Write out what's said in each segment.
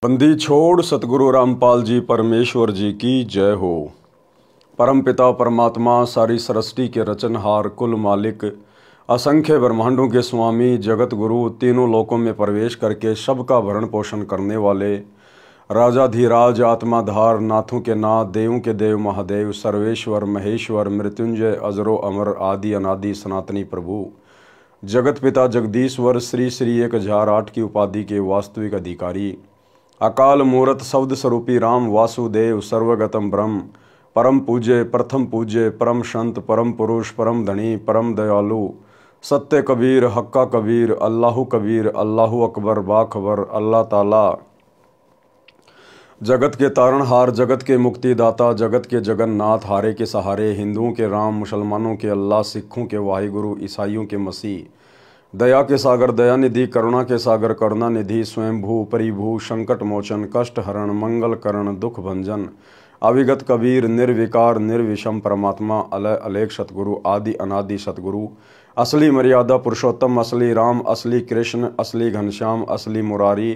बंदी छोड़ सतगुरु रामपाल जी परमेश्वर जी की जय हो। परमपिता परमात्मा सारी सृष्टि के रचनहार कुल मालिक असंख्य ब्रह्मांडों के स्वामी जगत गुरु तीनों लोकों में प्रवेश करके सबका भरण पोषण करने वाले राजाधिराज आत्माधार नाथों के नाथ देवों के देव महादेव सर्वेश्वर महेश्वर मृत्युंजय अजरो अमर आदि अनादि सनातनी प्रभु जगत पिता जगदीश्वर श्री श्री 1008 की उपाधि के वास्तविक अधिकारी अकाल मूरत शब्द स्वरूपी राम वासुदेव सर्वगतम ब्रह्म परम पूज्य प्रथम पूज्य परम संत परम पुरुष परम धनी परम दयालु सत्य कबीर हक्का कबीर अल्लाहु कबीर अल्लाहु अकबर बाखबर अल्लाह ताला जगत के तारणहार जगत के मुक्तिदाता जगत के जगन्नाथ हारे के सहारे हिंदुओं के राम मुसलमानों के अल्लाह सिखों के वाहिगुरु ईसाइयों के मसीह दया के सागर दयानिधि करुणा के सागर करुणानिधि स्वयंभू परिभू संकट मोचन कष्ट हरण मंगल करण दुख भंजन अविगत कबीर निर्विकार निर्विषम परमात्मा अलय अलेख सतगुरु आदि अनादि सतगुरु असली मर्यादा पुरुषोत्तम असली राम असली कृष्ण असली घनश्याम असली मुरारी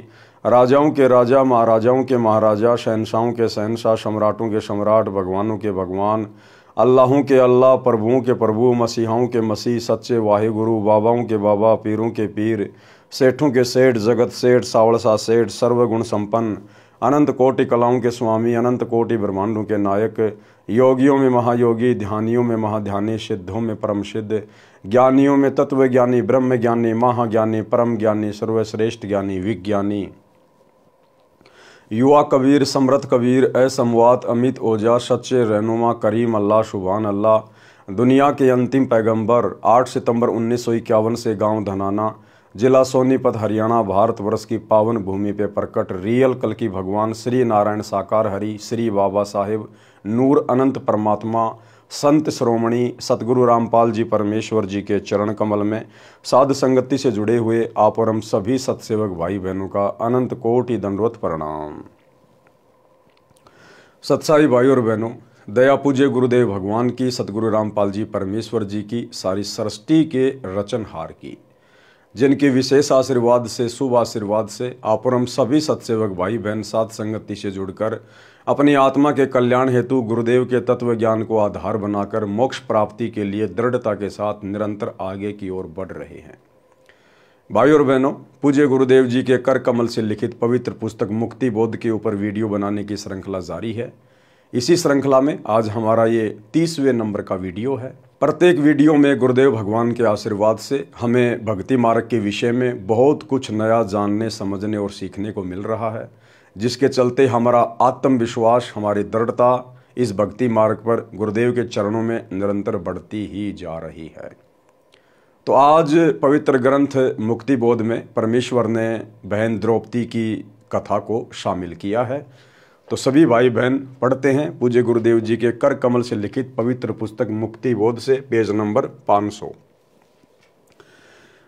राजाओं के राजा महाराजाओं के महाराजा शहनशाहों के शहनशाह सम्राटों के सम्राट भगवानों के भगवान अल्लाहों के अल्लाह प्रभुओं के प्रभु मसीहाओं के मसीह सच्चे वाहिगुरु बाबाओं के बाबा पीरों के पीर सेठों के सेठ जगत सेठ सावड़सा सेठ सर्वगुण संपन्न अनंत कोटि कलाओं के स्वामी अनंत कोटि ब्रह्मांडों के नायक योगियों में महायोगी ध्यानियों में महाध्यानी सिद्धों में परम सिद्ध ज्ञानियों में तत्व ज्ञानी ब्रह्म ज्ञानी महाज्ञानी परम ज्ञानी सर्वश्रेष्ठ ज्ञानी विज्ञानी युवा कबीर समृद्ध कबीर असमवात अमित ओजा सच्चे रहनुमा करीम अल्लाह सुभान अल्लाह दुनिया के अंतिम पैगंबर 8 सितंबर 1951 से गांव धनाना जिला सोनीपत हरियाणा भारतवर्ष की पावन भूमि पे प्रकट रियल कल की भगवान श्री नारायण साकार हरि श्री बाबा साहेब नूर अनंत परमात्मा संत श्रोमणी सतगुरु रामपाल जी परमेश्वर जी के चरण कमल में साध संगति से जुड़े हुए आप और हम सभी सत्सेवक भाई बहनों का अनंत कोटि दंडवत प्रणाम। सत्साई भाई और बहनों, दया पूज्य गुरुदेव भगवान की सतगुरु रामपाल जी परमेश्वर जी की सारी सृष्टि के रचनहार की जिनके विशेष आशीर्वाद से शुभ आशीर्वाद से आप और हम सभी सत्सेवक भाई बहन साध संगति से जुड़कर अपनी आत्मा के कल्याण हेतु गुरुदेव के तत्व ज्ञान को आधार बनाकर मोक्ष प्राप्ति के लिए दृढ़ता के साथ निरंतर आगे की ओर बढ़ रहे हैं। भाई और बहनों, पूज्य गुरुदेव जी के कर कमल से लिखित पवित्र पुस्तक मुक्ति बोध के ऊपर वीडियो बनाने की श्रृंखला जारी है। इसी श्रृंखला में आज हमारा ये 30वें नंबर का वीडियो है। प्रत्येक वीडियो में गुरुदेव भगवान के आशीर्वाद से हमें भक्ति मार्ग के विषय में बहुत कुछ नया जानने समझने और सीखने को मिल रहा है, जिसके चलते हमारा आत्मविश्वास हमारी दृढ़ता इस भक्ति मार्ग पर गुरुदेव के चरणों में निरंतर बढ़ती ही जा रही है। तो आज पवित्र ग्रंथ मुक्ति बोध में परमेश्वर ने बहन द्रौपदी की कथा को शामिल किया है। तो सभी भाई बहन पढ़ते हैं पूज्य गुरुदेव जी के कर कमल से लिखित पवित्र पुस्तक मुक्ति बोध से पेज नंबर 500।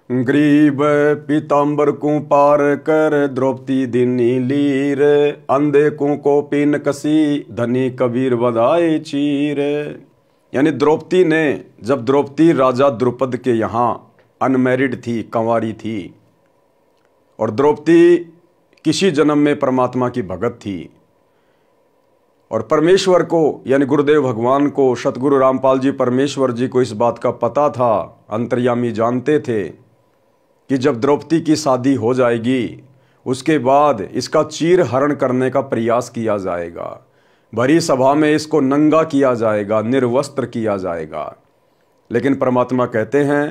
ग्रीब पीताम्बर को पार कर द्रौपदी दिनी लीर अंधे को कोपिन कसी धनी कबीर बधाई चीर। यानी द्रौपदी ने, जब द्रौपदी राजा द्रुपद के यहाँ अनमैरिड थी, कंवारी थी, और द्रौपदी किसी जन्म में परमात्मा की भगत थी और परमेश्वर को यानी गुरुदेव भगवान को सतगुरु रामपाल जी परमेश्वर जी को इस बात का पता था, अंतर्यामी जानते थे कि जब द्रौपदी की शादी हो जाएगी उसके बाद इसका चीर हरण करने का प्रयास किया जाएगा, भरी सभा में इसको नंगा किया जाएगा, निर्वस्त्र किया जाएगा। लेकिन परमात्मा कहते हैं,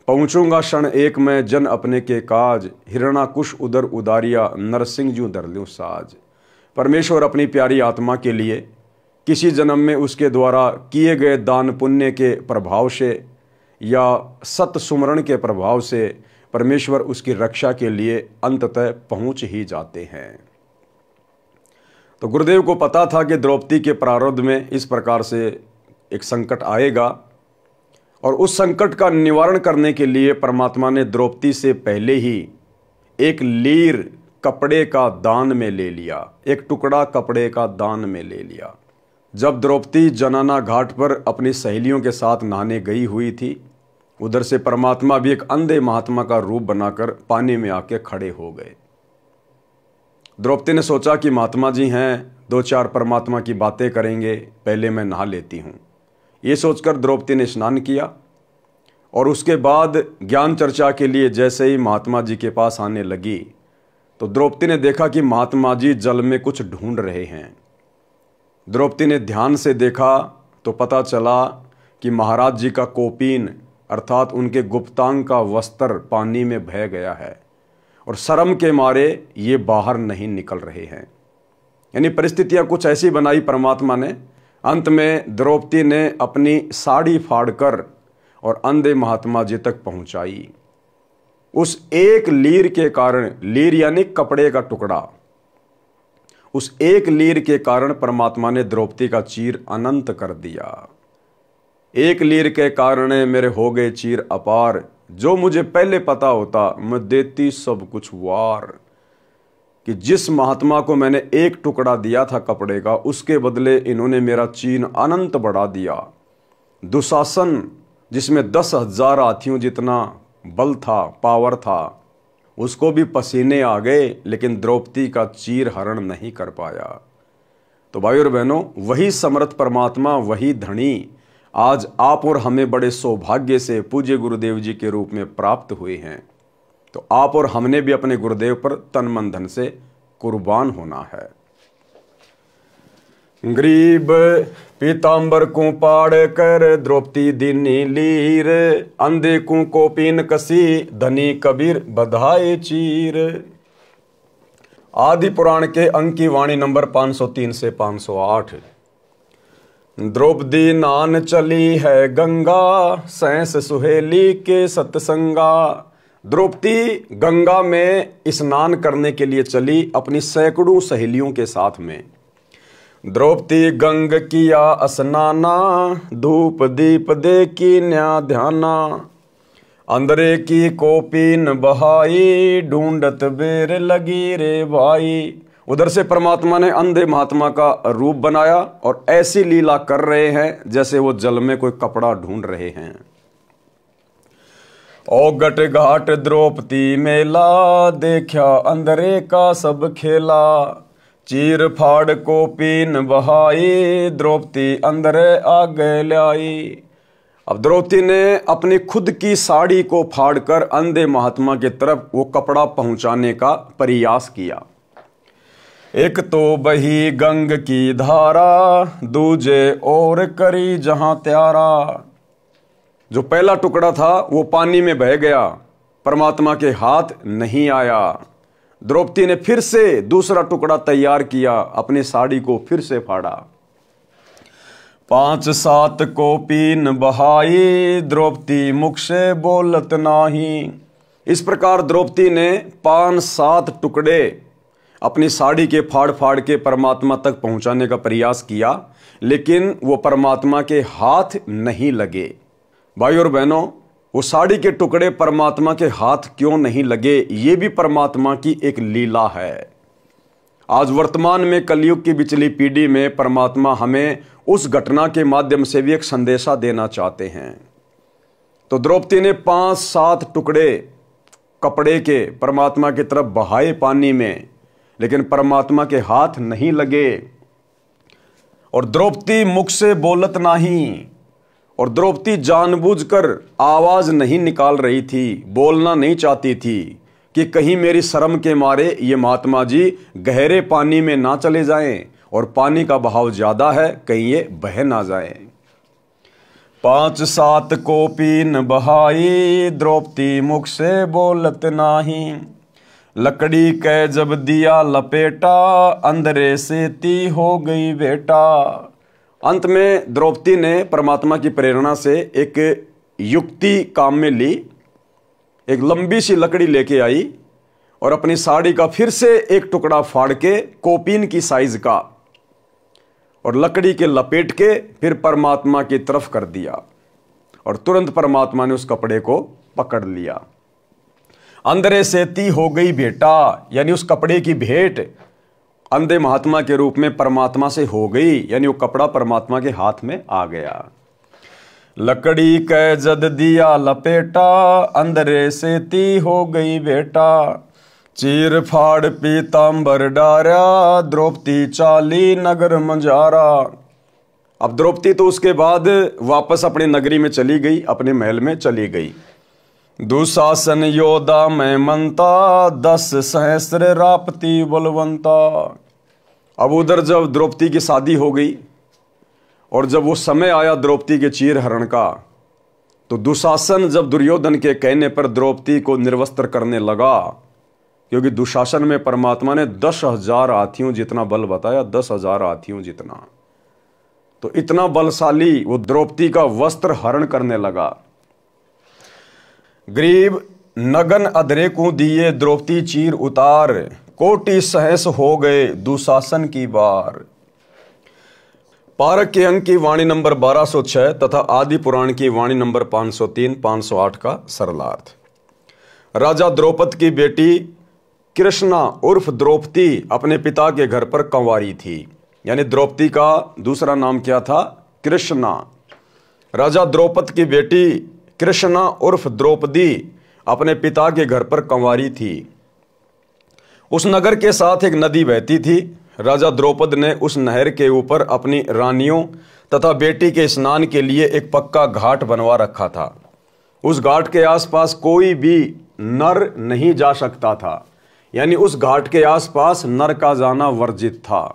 पहुंचूंगा क्षण एक में जन अपने के काज हिरणाकुश उदर उदारिया नरसिंह जू धर लूं साज। परमेश्वर अपनी प्यारी आत्मा के लिए किसी जन्म में उसके द्वारा किए गए दान पुण्य के प्रभाव से या सत सुमरण के प्रभाव से परमेश्वर उसकी रक्षा के लिए अंततः पहुंच ही जाते हैं। तो गुरुदेव को पता था कि द्रौपदी के प्रारब्ध में इस प्रकार से एक संकट आएगा और उस संकट का निवारण करने के लिए परमात्मा ने द्रौपदी से पहले ही एक लीर कपड़े का दान में ले लिया, एक टुकड़ा कपड़े का दान में ले लिया। जब द्रौपदी जनाना घाट पर अपनी सहेलियों के साथ नहाने गई हुई थी, उधर से परमात्मा भी एक अंधे महात्मा का रूप बनाकर पानी में आके खड़े हो गए द्रौपदी ने सोचा कि महात्मा जी हैं, दो चार परमात्मा की बातें करेंगे, पहले मैं नहा लेती हूँ। ये सोचकर द्रौपदी ने स्नान किया और उसके बाद ज्ञान चर्चा के लिए जैसे ही महात्मा जी के पास आने लगी तो द्रौपदी ने देखा कि महात्मा जी जल में कुछ ढूंढ रहे हैं। द्रौपदी ने ध्यान से देखा तो पता चला कि महाराज जी का कोपीन अर्थात उनके गुप्तांग का वस्त्र पानी में बह गया है और शर्म के मारे ये बाहर नहीं निकल रहे हैं। यानी परिस्थितियां कुछ ऐसी बनाई परमात्मा ने। अंत में द्रौपदी ने अपनी साड़ी फाड़कर और अंधे महात्मा जी तक पहुंचाई। उस एक लीर के कारण, लीर यानी कपड़े का टुकड़ा, उस एक लीर के कारण परमात्मा ने द्रौपदी का चीर अनंत कर दिया। एक लीर के कारण मेरे हो गए चीर अपार, जो मुझे पहले पता होता मैं देती सब कुछ वार। कि जिस महात्मा को मैंने एक टुकड़ा दिया था कपड़े का, उसके बदले इन्होंने मेरा चीन अनंत बढ़ा दिया। दुशासन जिसमें 10,000 हाथियों जितना बल था, पावर था, उसको भी पसीने आ गए, लेकिन द्रौपदी का चीर हरण नहीं कर पाया। तो भाई और बहनों, वही समर्थ परमात्मा, वही धनी आज आप और हमें बड़े सौभाग्य से पूज्य गुरुदेव जी के रूप में प्राप्त हुए हैं। तो आप और हमने भी अपने गुरुदेव पर तन मन धन से कुर्बान होना है। गरीब पीतांबर को पाड़ कर द्रौपदी दीनी लीर, अंधे को कोपीन कसी धनी कबीर बधाए चीर। आदि पुराण के अंक की वाणी नंबर 503 से 508। द्रौपदी नान चली है गंगा, सैंस सुहेली के सत्संगा। द्रौपदी गंगा में स्नान करने के लिए चली अपनी सैकड़ों सहेलियों के साथ में। द्रौपदी गंग किया स्नाना, धूप दीप दे की न्या ध्याना। अंदरे की कोपीन बहाई, ढूंढत बेर लगी रे भाई। उधर से परमात्मा ने अंधे महात्मा का रूप बनाया और ऐसी लीला कर रहे हैं जैसे वो जल में कोई कपड़ा ढूंढ रहे हैं। औगट घाट द्रौपदी मेला, देखा अंधरे का सब खेला। चीर फाड़ को पीन बहाई, द्रौपदी अंधरे आगे लाई। अब द्रौपदी ने अपनी खुद की साड़ी को फाड़कर अंधे महात्मा की तरफ वो कपड़ा पहुंचाने का प्रयास किया। एक तो बही गंग की धारा, दूजे और करी जहां त्यारा। जो पहला टुकड़ा था वो पानी में बह गया, परमात्मा के हाथ नहीं आया। द्रौपदी ने फिर से दूसरा टुकड़ा तैयार किया, अपनी साड़ी को फिर से फाड़ा। 5-7 कोपीन बहाई, द्रौपदी मुख से बोलत नाही। इस प्रकार द्रौपदी ने 5-7 टुकड़े अपनी साड़ी के फाड़ फाड़ के परमात्मा तक पहुंचाने का प्रयास किया, लेकिन वो परमात्मा के हाथ नहीं लगे। भाई और बहनों, वो साड़ी के टुकड़े परमात्मा के हाथ क्यों नहीं लगे, ये भी परमात्मा की एक लीला है। आज वर्तमान में कलयुग की बिचली पीढ़ी में परमात्मा हमें उस घटना के माध्यम से भी एक संदेशा देना चाहते हैं। तो द्रौपदी ने 5-7 टुकड़े कपड़े के परमात्मा की तरफ बहाए पानी में, लेकिन परमात्मा के हाथ नहीं लगे। और द्रौपदी मुख से बोलत नहीं, और द्रौपदी जानबूझकर आवाज नहीं निकाल रही थी, बोलना नहीं चाहती थी कि कहीं मेरी शर्म के मारे ये महात्मा जी गहरे पानी में ना चले जाएं और पानी का बहाव ज्यादा है, कहीं ये बह ना जाएं। 5-7 कोपीन बहाई, द्रौपदी मुख से बोलत नाही। लकड़ी कै जब दिया लपेटा, अंधरे से ती हो गई बेटा। अंत में द्रौपदी ने परमात्मा की प्रेरणा से एक युक्ति काम में ली। एक लंबी सी लकड़ी लेके आई और अपनी साड़ी का फिर से एक टुकड़ा फाड़ के कोपीन की साइज का और लकड़ी के लपेट के फिर परमात्मा की तरफ कर दिया और तुरंत परमात्मा ने उस कपड़े को पकड़ लिया। अंधरे से ती हो गई भेंटा, यानी उस कपड़े की भेंट अंधे महात्मा के रूप में परमात्मा से हो गई, यानी वो कपड़ा परमात्मा के हाथ में आ गया। लकड़ी कै जद दिया लपेटा, अंधरे से ती हो गई बेटा। चीर फाड़ पीतांबर डारा, द्रौपदी चाली नगर मंजारा। अब द्रौपदी तो उसके बाद वापस अपनी नगरी में चली गई, अपने महल में चली गई। दुशासन योद्धा में मनता, 10 सहस्र रापती बलवंता। अब उधर जब द्रौपदी की शादी हो गई और जब वो समय आया द्रौपदी के चीर हरण का, तो दुशासन जब दुर्योधन के कहने पर द्रौपदी को निर्वस्त्र करने लगा, क्योंकि दुशासन में परमात्मा ने 10,000 हाथियों जितना बल बताया, 10,000 हाथियों जितना, तो इतना बलशाली वो द्रौपदी का वस्त्र हरण करने लगा। गरीब नगन अधरे को दिए द्रौपदी चीर उतार, कोटि सहस हो गए दुशासन की बार। पारक के अंक की वाणी नंबर 1206 तथा आदि पुराण की वाणी नंबर 503, 508 का सरलार्थ। राजा द्रौपद की बेटी कृष्णा उर्फ द्रौपदी अपने पिता के घर पर कंवारी थी, यानी द्रौपदी का दूसरा नाम क्या था? कृष्णा। राजा द्रौपद की बेटी कृष्णा उर्फ द्रौपदी अपने पिता के घर पर कंवारी थी। उस नगर के साथ एक नदी बहती थी। राजा द्रौपद ने उस नहर के ऊपर अपनी रानियों तथा बेटी के स्नान के लिए एक पक्का घाट बनवा रखा था। उस घाट के आसपास कोई भी नर नहीं जा सकता था, यानी उस घाट के आसपास नर का जाना वर्जित था।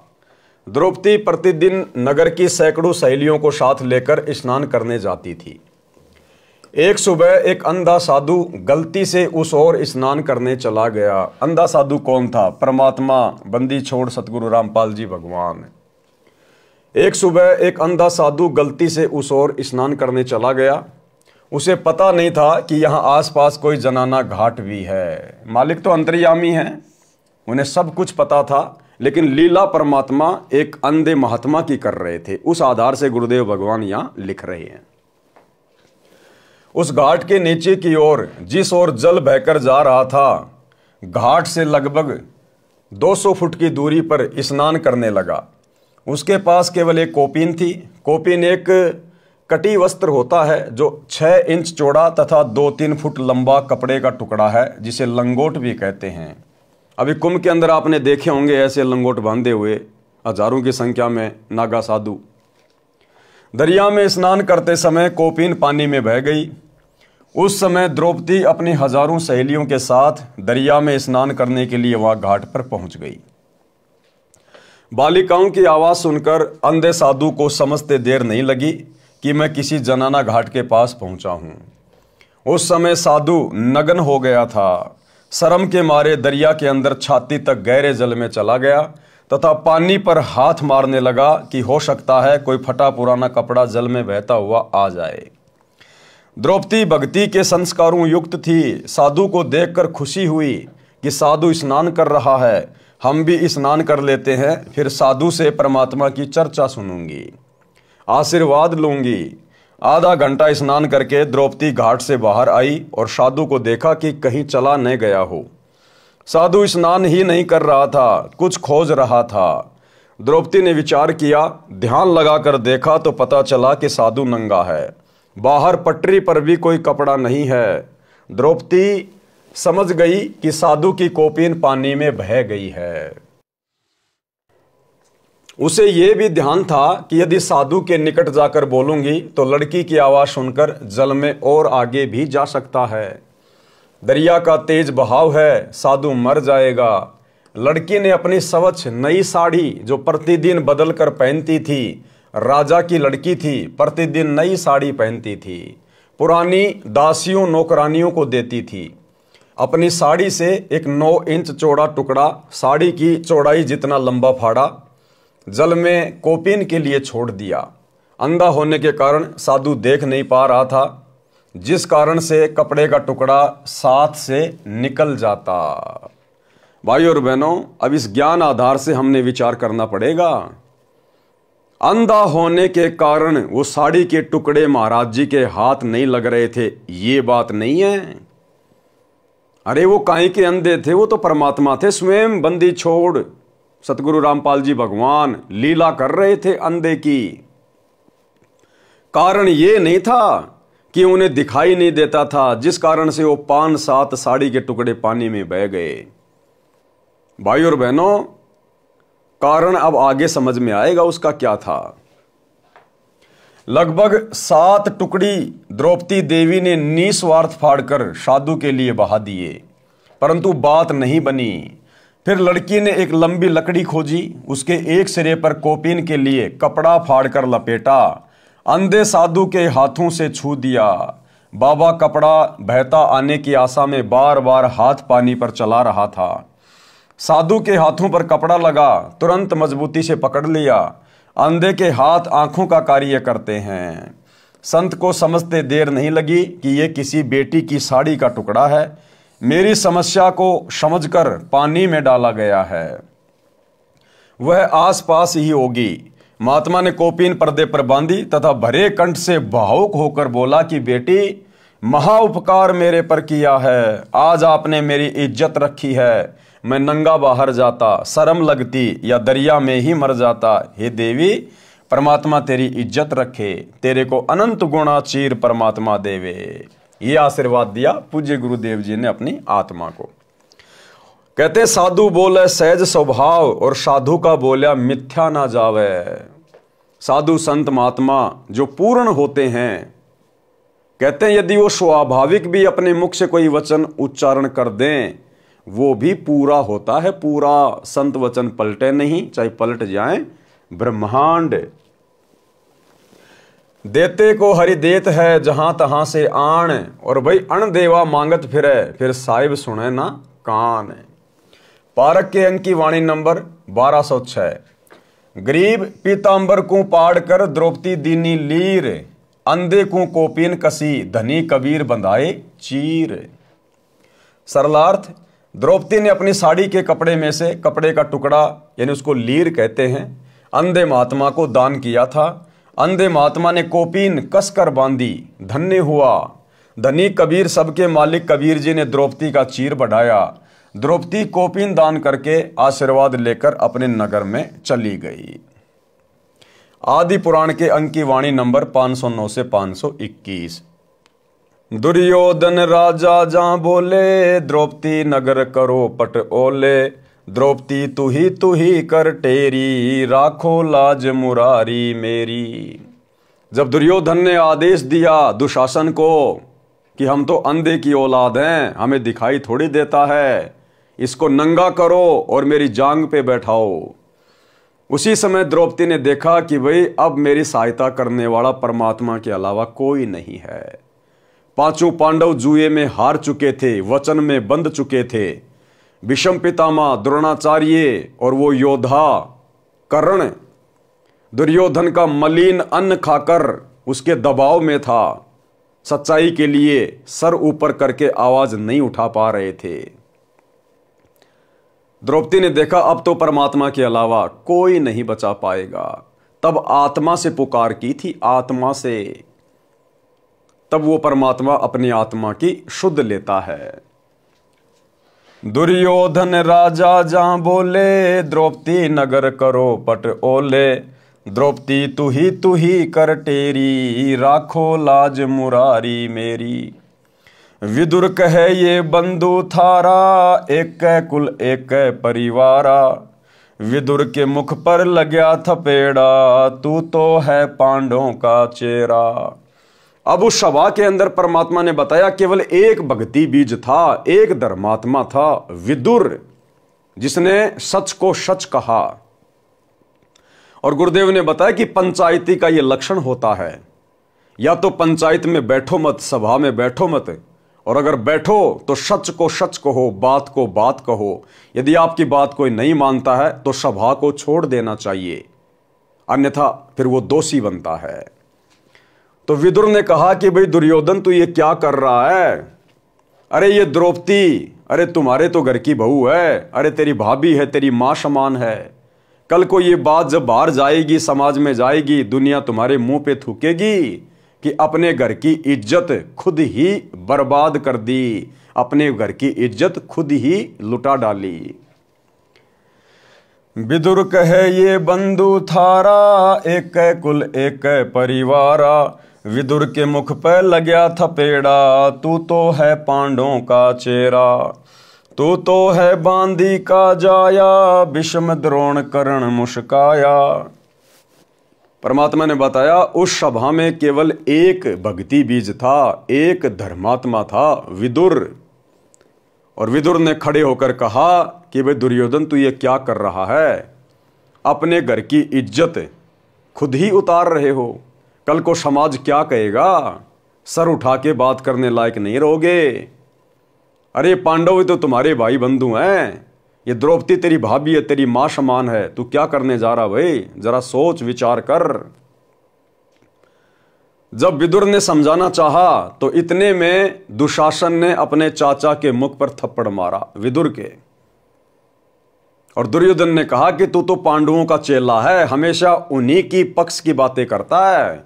द्रौपदी प्रतिदिन नगर की सैकड़ों सहेलियों को साथ लेकर स्नान करने जाती थी। एक सुबह एक अंधा साधु गलती से उस ओर स्नान करने चला गया। अंधा साधु कौन था? परमात्मा बंदी छोड़ सतगुरु रामपाल जी भगवान। एक सुबह एक अंधा साधु गलती से उस ओर स्नान करने चला गया। उसे पता नहीं था कि यहाँ आसपास कोई जनाना घाट भी है। मालिक तो अंतर्यामी हैं, उन्हें सब कुछ पता था, लेकिन लीला परमात्मा एक अंधे महात्मा की कर रहे थे। उस आधार से गुरुदेव भगवान यहाँ लिख रहे हैं। उस घाट के नीचे की ओर जिस ओर जल बहकर जा रहा था, घाट से लगभग 200 फुट की दूरी पर स्नान करने लगा। उसके पास केवल एक कोपीन थी। कोपीन एक कटी वस्त्र होता है जो 6 इंच चौड़ा तथा 2-3 फुट लंबा कपड़े का टुकड़ा है, जिसे लंगोट भी कहते हैं। अभी कुंभ के अंदर आपने देखे होंगे ऐसे लंगोट बांधे हुए हजारों की संख्या में नागा साधु। दरिया में स्नान करते समय कोपीन पानी में बह गई। उस समय द्रौपदी अपनी हजारों सहेलियों के साथ दरिया में स्नान करने के लिए वहां घाट पर पहुंच गई। बालिकाओं की आवाज सुनकर अंधे साधु को समझते देर नहीं लगी कि मैं किसी जनाना घाट के पास पहुंचा हूं। उस समय साधु नग्न हो गया था। शर्म के मारे दरिया के अंदर छाती तक गहरे जल में चला गया तथा पानी पर हाथ मारने लगा कि हो सकता है कोई फटा पुराना कपड़ा जल में बहता हुआ आ जाए। द्रौपदी भक्ति के संस्कारों युक्त थी। साधु को देखकर खुशी हुई कि साधु स्नान कर रहा है, हम भी स्नान कर लेते हैं, फिर साधु से परमात्मा की चर्चा सुनूंगी, आशीर्वाद लूंगी। आधा घंटा स्नान करके द्रौपदी घाट से बाहर आई और साधु को देखा कि कहीं चला न गया हो। साधु स्नान ही नहीं कर रहा था, कुछ खोज रहा था। द्रौपदी ने विचार किया, ध्यान लगाकर देखा तो पता चला कि साधु नंगा है। बाहर पटरी पर भी कोई कपड़ा नहीं है। द्रौपदी समझ गई कि साधु की कोपीन पानी में बह गई है। उसे यह भी ध्यान था कि यदि साधु के निकट जाकर बोलूंगी तो लड़की की आवाज सुनकर जल में और आगे भी जा सकता है। दरिया का तेज बहाव है, साधु मर जाएगा। लड़की ने अपनी स्वच्छ नई साड़ी जो प्रतिदिन बदल कर पहनती थी, राजा की लड़की थी, प्रतिदिन नई साड़ी पहनती थी, पुरानी दासियों नौकरानियों को देती थी। अपनी साड़ी से एक 9 इंच चौड़ा टुकड़ा साड़ी की चौड़ाई जितना लंबा फाड़ा, जल में कोपीन के लिए छोड़ दिया। अंधा होने के कारण साधु देख नहीं पा रहा था, जिस कारण से कपड़े का टुकड़ा साथ से निकल जाता। भाई और बहनों, अब इस ज्ञान आधार से हमने विचार करना पड़ेगा। अंधा होने के कारण वो साड़ी के टुकड़े महाराज जी के हाथ नहीं लग रहे थे, ये बात नहीं है। अरे वो काहे के अंधे थे? वो तो परमात्मा थे, स्वयं बंदी छोड़ सतगुरु रामपाल जी भगवान लीला कर रहे थे अंधे की। कारण ये नहीं था कि उन्हें दिखाई नहीं देता था, जिस कारण से वो 5-7 साड़ी के टुकड़े पानी में बह गए। भाई और बहनों, कारण अब आगे समझ में आएगा उसका क्या था। लगभग 7 टुकड़ी द्रौपदी देवी ने निस्वार्थ फाड़कर साधु के लिए बहा दिए, परंतु बात नहीं बनी। फिर लड़की ने एक लंबी लकड़ी खोजी, उसके एक सिरे पर कोपिन के लिए कपड़ा फाड़कर लपेटा, अंधे साधु के हाथों से छू दिया। बाबा कपड़ा बहता आने की आशा में बार बार हाथ पानी पर चला रहा था। साधु के हाथों पर कपड़ा लगा, तुरंत मजबूती से पकड़ लिया। अंधे के हाथ आंखों का कार्य करते हैं। संत को समझते देर नहीं लगी कि यह किसी बेटी की साड़ी का टुकड़ा है। मेरी समस्या को समझकर पानी में डाला गया है, वह आसपास ही होगी। महात्मा ने कोपिन पर्दे पर बांधी तथा भरे कंठ से भावुक होकर बोला कि बेटी, महा उपकार मेरे पर किया है। आज आपने मेरी इज्जत रखी है। मैं नंगा बाहर जाता, शर्म लगती या दरिया में ही मर जाता। हे देवी, परमात्मा तेरी इज्जत रखे, तेरे को अनंत गुणा चीर परमात्मा देवे। ये आशीर्वाद दिया पूज्य गुरुदेव जी ने अपनी आत्मा को। कहते साधु बोले सहज स्वभाव और साधु का बोला मिथ्या ना जावे। साधु संत महात्मा जो पूर्ण होते हैं, कहते हैं यदि वो स्वाभाविक भी अपने मुख से कोई वचन उच्चारण कर दें, वो भी पूरा होता है। पूरा संत वचन पलटे नहीं, चाहे पलट जाए ब्रह्मांड। देते को हरि देत है जहां तहां से आण, और भाई अण देवा मांगत फिर साहिब सुने ना कान। पारक के अंक की वाणी नंबर 1206। गरीब पीतांबर को पाड़ कर द्रौपदी दीनी लीर, अंधे को कोपिन कसी धनी कबीर बंधाए चीर। सरलार्थ, द्रौपदी ने अपनी साड़ी के कपड़े में से कपड़े का टुकड़ा, यानी उसको लीर कहते हैं, अंधे महात्मा को दान किया था। अंधे महात्मा ने कोपिन कसकर बांधी, धन्य हुआ। धनी कबीर सबके मालिक कबीर जी ने द्रौपदी का चीर बढ़ाया। द्रौपदी कोपिन दान करके आशीर्वाद लेकर अपने नगर में चली गई। आदि पुराण के अंक की वाणी नंबर 509 से 521। दुर्योधन राजा जा बोले, द्रौपदी नगर करो पट ओले। द्रौपदी तू ही कर टेरी, राखो लाज मुरारी मेरी। जब दुर्योधन ने आदेश दिया दुशासन को कि हम तो अंधे की औलाद हैं, हमें दिखाई थोड़ी देता है, इसको नंगा करो और मेरी जांग पे बैठाओ। उसी समय द्रौपदी ने देखा कि भाई अब मेरी सहायता करने वाला परमात्मा के अलावा कोई नहीं है। पांचों पांडव जुए में हार चुके थे, वचन में बंध चुके थे। भीष्म पितामह, द्रोणाचार्य और वो योद्धा कर्ण दुर्योधन का मलिन अन्न खाकर उसके दबाव में था। सच्चाई के लिए सर ऊपर करके आवाज नहीं उठा पा रहे थे। द्रौपदी ने देखा अब तो परमात्मा के अलावा कोई नहीं बचा पाएगा। तब आत्मा से पुकार की थी, आत्मा से। तब वो परमात्मा अपनी आत्मा की शुद्ध लेता है। दुर्योधन राजा जा बोले, द्रौपदी नगर करो पट ओले। द्रौपदी तू ही कर टेरी, राखो लाज मुरारी मेरी। विदुर कहे ये बंधु थारा, एक कुल एक परिवारा। विदुर के मुख पर लग्या थपेड़ा, तू तो है पांडवों का चेहरा। अब उस सभा के अंदर परमात्मा ने बताया केवल एक भक्ति बीज था, एक धर्मात्मा था, विदुर, जिसने सच को सच कहा। और गुरुदेव ने बताया कि पंचायती का यह लक्षण होता है, या तो पंचायत में बैठो मत, सभा में बैठो मत, और अगर बैठो तो सच को सच कहो, बात को बात कहो। यदि आपकी बात कोई नहीं मानता है तो सभा को छोड़ देना चाहिए, अन्यथा फिर वो दोषी बनता है। तो विदुर ने कहा कि भाई दुर्योधन तू ये क्या कर रहा है? अरे ये द्रौपदी, अरे तुम्हारे तो घर की बहू है, अरे तेरी भाभी है, तेरी मां समान है। कल को ये बात जब बाहर जाएगी, समाज में जाएगी, दुनिया तुम्हारे मुंह पे थूकेगी कि अपने घर की इज्जत खुद ही बर्बाद कर दी, अपने घर की इज्जत खुद ही लुटा डाली। विदुर कहे ये बंधु थारा, एक कुल एक परिवारा। विदुर के मुख पे लग्या थपेड़ा, तू तो है पांडवों का चेहरा। तू तो है बांदी का जाया, विषम द्रोण कर्ण मुस्काया। परमात्मा ने बताया उस सभा में केवल एक भक्ति बीज था, एक धर्मात्मा था, विदुर। और विदुर ने खड़े होकर कहा कि भाई दुर्योधन, तू ये क्या कर रहा है? अपने घर की इज्जत खुद ही उतार रहे हो, कल को समाज क्या कहेगा? सर उठा के बात करने लायक नहीं रहोगे। अरे पांडव तो तुम्हारे भाई बंधु हैं, ये द्रौपदी तेरी भाभी है, तेरी मां समान है, तू क्या करने जा रहा भाई? जरा सोच विचार कर। जब विदुर ने समझाना चाहा तो इतने में दुशासन ने अपने चाचा के मुख पर थप्पड़ मारा, विदुर के। और दुर्योधन ने कहा कि तू तो पांडवों का चेला है, हमेशा उन्हीं की पक्ष की बातें करता है,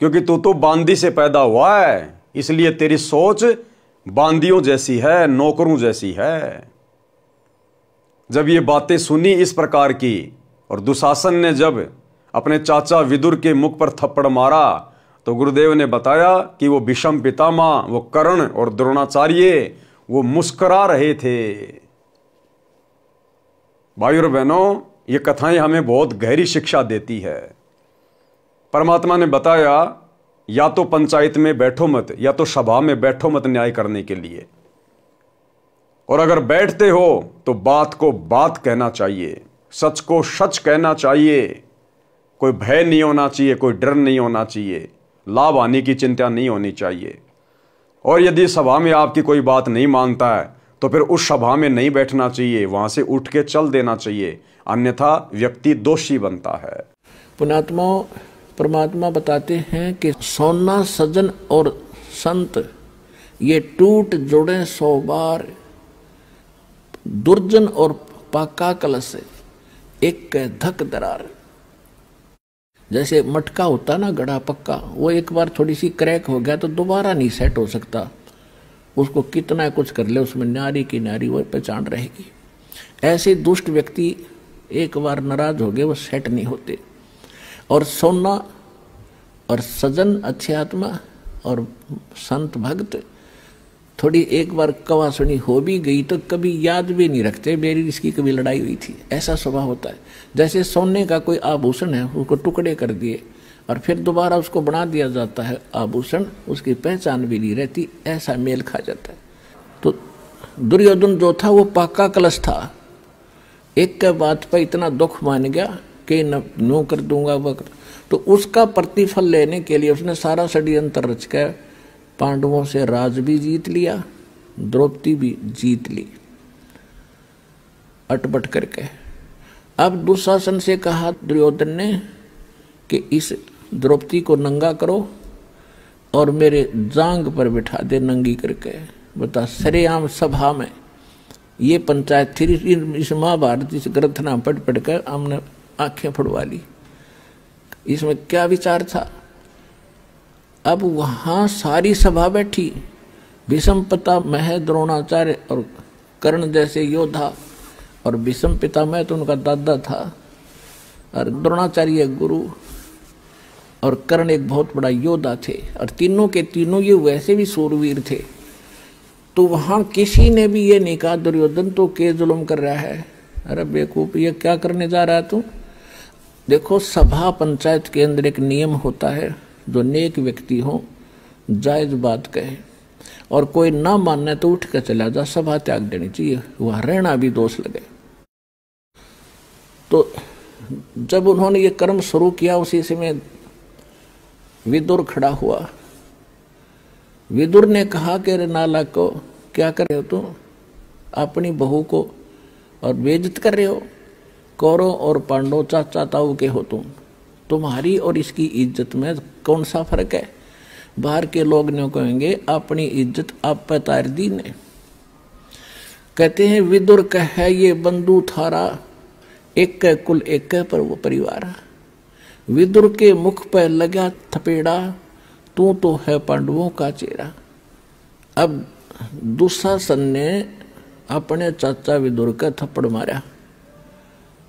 क्योंकि तू तो बांदी से पैदा हुआ है, इसलिए तेरी सोच बांदियों जैसी है, नौकरों जैसी है। जब ये बातें सुनी इस प्रकार की और दुशासन ने जब अपने चाचा विदुर के मुख पर थप्पड़ मारा तो गुरुदेव ने बताया कि वो भीष्म पितामह, वो कर्ण और द्रोणाचार्य वो मुस्कुरा रहे थे। भाइयों और बहनों, ये कथाएं हमें बहुत गहरी शिक्षा देती है। परमात्मा ने बताया या तो पंचायत में बैठो मत, या तो सभा में बैठो मत न्याय करने के लिए, और अगर बैठते हो तो बात को बात कहना चाहिए, सच को सच कहना चाहिए। कोई भय नहीं होना चाहिए, कोई डर नहीं होना चाहिए, लाभ हानि की चिंता नहीं होनी चाहिए। और यदि सभा में आपकी कोई बात नहीं मानता है तो फिर उस सभा में नहीं बैठना चाहिए, वहां से उठ के चल देना चाहिए, अन्यथा व्यक्ति दोषी बनता है। पुण्यात्मा परमात्मा बताते हैं कि सोना सजन और संत ये टूट जुड़े 100 बार, दुर्जन और पाका कलश एक धक दरार। जैसे मटका होता ना गड़ा पक्का, वो एक बार थोड़ी सी क्रैक हो गया तो दोबारा नहीं सेट हो सकता, उसको कितना कुछ कर ले उसमें न्यारी की न्यारी वो पहचान रहेगी। ऐसे दुष्ट व्यक्ति एक बार नाराज हो गए वो सेट नहीं होते। और सोना और सजन अच्छी आत्मा और संत भक्त थोड़ी एक बार कवा सुनी हो भी गई तो कभी याद भी नहीं रखते मेरी इसकी कभी लड़ाई हुई थी, ऐसा स्वभाव होता है। जैसे सोने का कोई आभूषण है, उसको टुकड़े कर दिए और फिर दोबारा उसको बना दिया जाता है आभूषण, उसकी पहचान भी नहीं रहती, ऐसा मेल खा जाता है। तो दुर्योधन जो था वो पाका कलश था, एक के बात पर इतना दुख मान गया कि नो कर दूंगा वह कर, तो उसका प्रतिफल लेने के लिए उसने सारा षड्यंत्र रच कर पांडवों से राज भी जीत लिया, द्रौपदी भी जीत ली अटपट करके। अब दुशासन से कहा दुर्योधन ने कि इस द्रौपदी को नंगा करो और मेरे जांग पर बिठा दे नंगी करके। बता, सरेआम सभा में ये पंचायत थी, इस महाभारत इस ग्रंथना पढ़ कर हमने आंखें फुड़वा ली। इसमें क्या विचार था? अब वहां सारी सभा बैठी, भीष्म पितामह द्रोणाचार्य और कर्ण जैसे योद्धा, और भीष्म पितामह तो उनका दादा था, और द्रोणाचार्य गुरु, और कर्ण एक बहुत बड़ा योद्धा थे, और तीनों के तीनों ये वैसे भी सूरवीर थे। तो वहां किसी ने भी ये नहीं कहा दुर्योधन तो के जुल्म कर रहा है, अरे बेवकूफ ये क्या करने जा रहा है तू। देखो, सभा पंचायत के अंदर एक नियम होता है, जो नेक व्यक्ति हो जायज बात कहे, और कोई ना मानने तो उठ कर चला जा, सभा त्याग देनी चाहिए, वहां रहना भी दोष लगे। तो जब उन्होंने ये कर्म शुरू किया उसी समय विदुर खड़ा हुआ। विदुर ने कहा कि रे नालायक को क्या कर रहे हो तुम, अपनी बहू को और बेइज्जत कर रहे हो। कौरव और पांडव चाचा ताऊ के हो तुम, तुम्हारी और इसकी इज्जत में कौन सा फर्क है। बाहर के लोग ने कहेंगे अपनी इज्जत आप पे तार दी ने। कहते हैं विदुर कहे ये बंधु थारा, एक के कुल एक के पर वो परिवार। विदुर के मुख पर लगा थपेड़ा, तू तो है पांडवों का चेहरा। अब दुशासन ने अपने चाचा विदुर का थप्पड़ मारा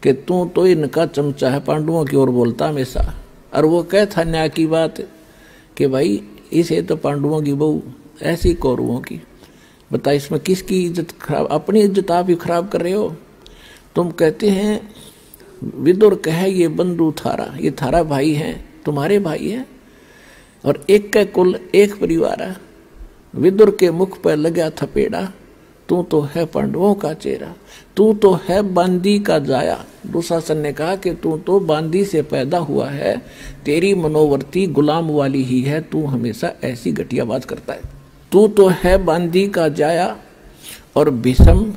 कि तू तो इनका चमचा है, पांडवों की ओर बोलता हमेशा। और वो कह था न्याय की बात कि भाई इसे तो पांडवों की बहू, ऐसी कौरवों की। बता इसमें किसकी इज्जत खराब? अपनी इज्जत आप ही खराब कर रहे हो। तुम कहते हैं, विदुर कहे ये बंधु थारा, ये थारा भाई है, तुम्हारे भाई है, और एक का कुल एक परिवार है। विदुर के मुख पर लगा थपेड़ा, तू तो है पांडवों का चेहरा, तू तो है बांदी का जाया। दुशासन ने कहा कि तू तो बांदी से पैदा हुआ है, तेरी मनोवर्ती गुलाम वाली ही है, तू हमेशा ऐसी घटिया बात करता है। तू तो है बांदी का जाया। और भीष्म,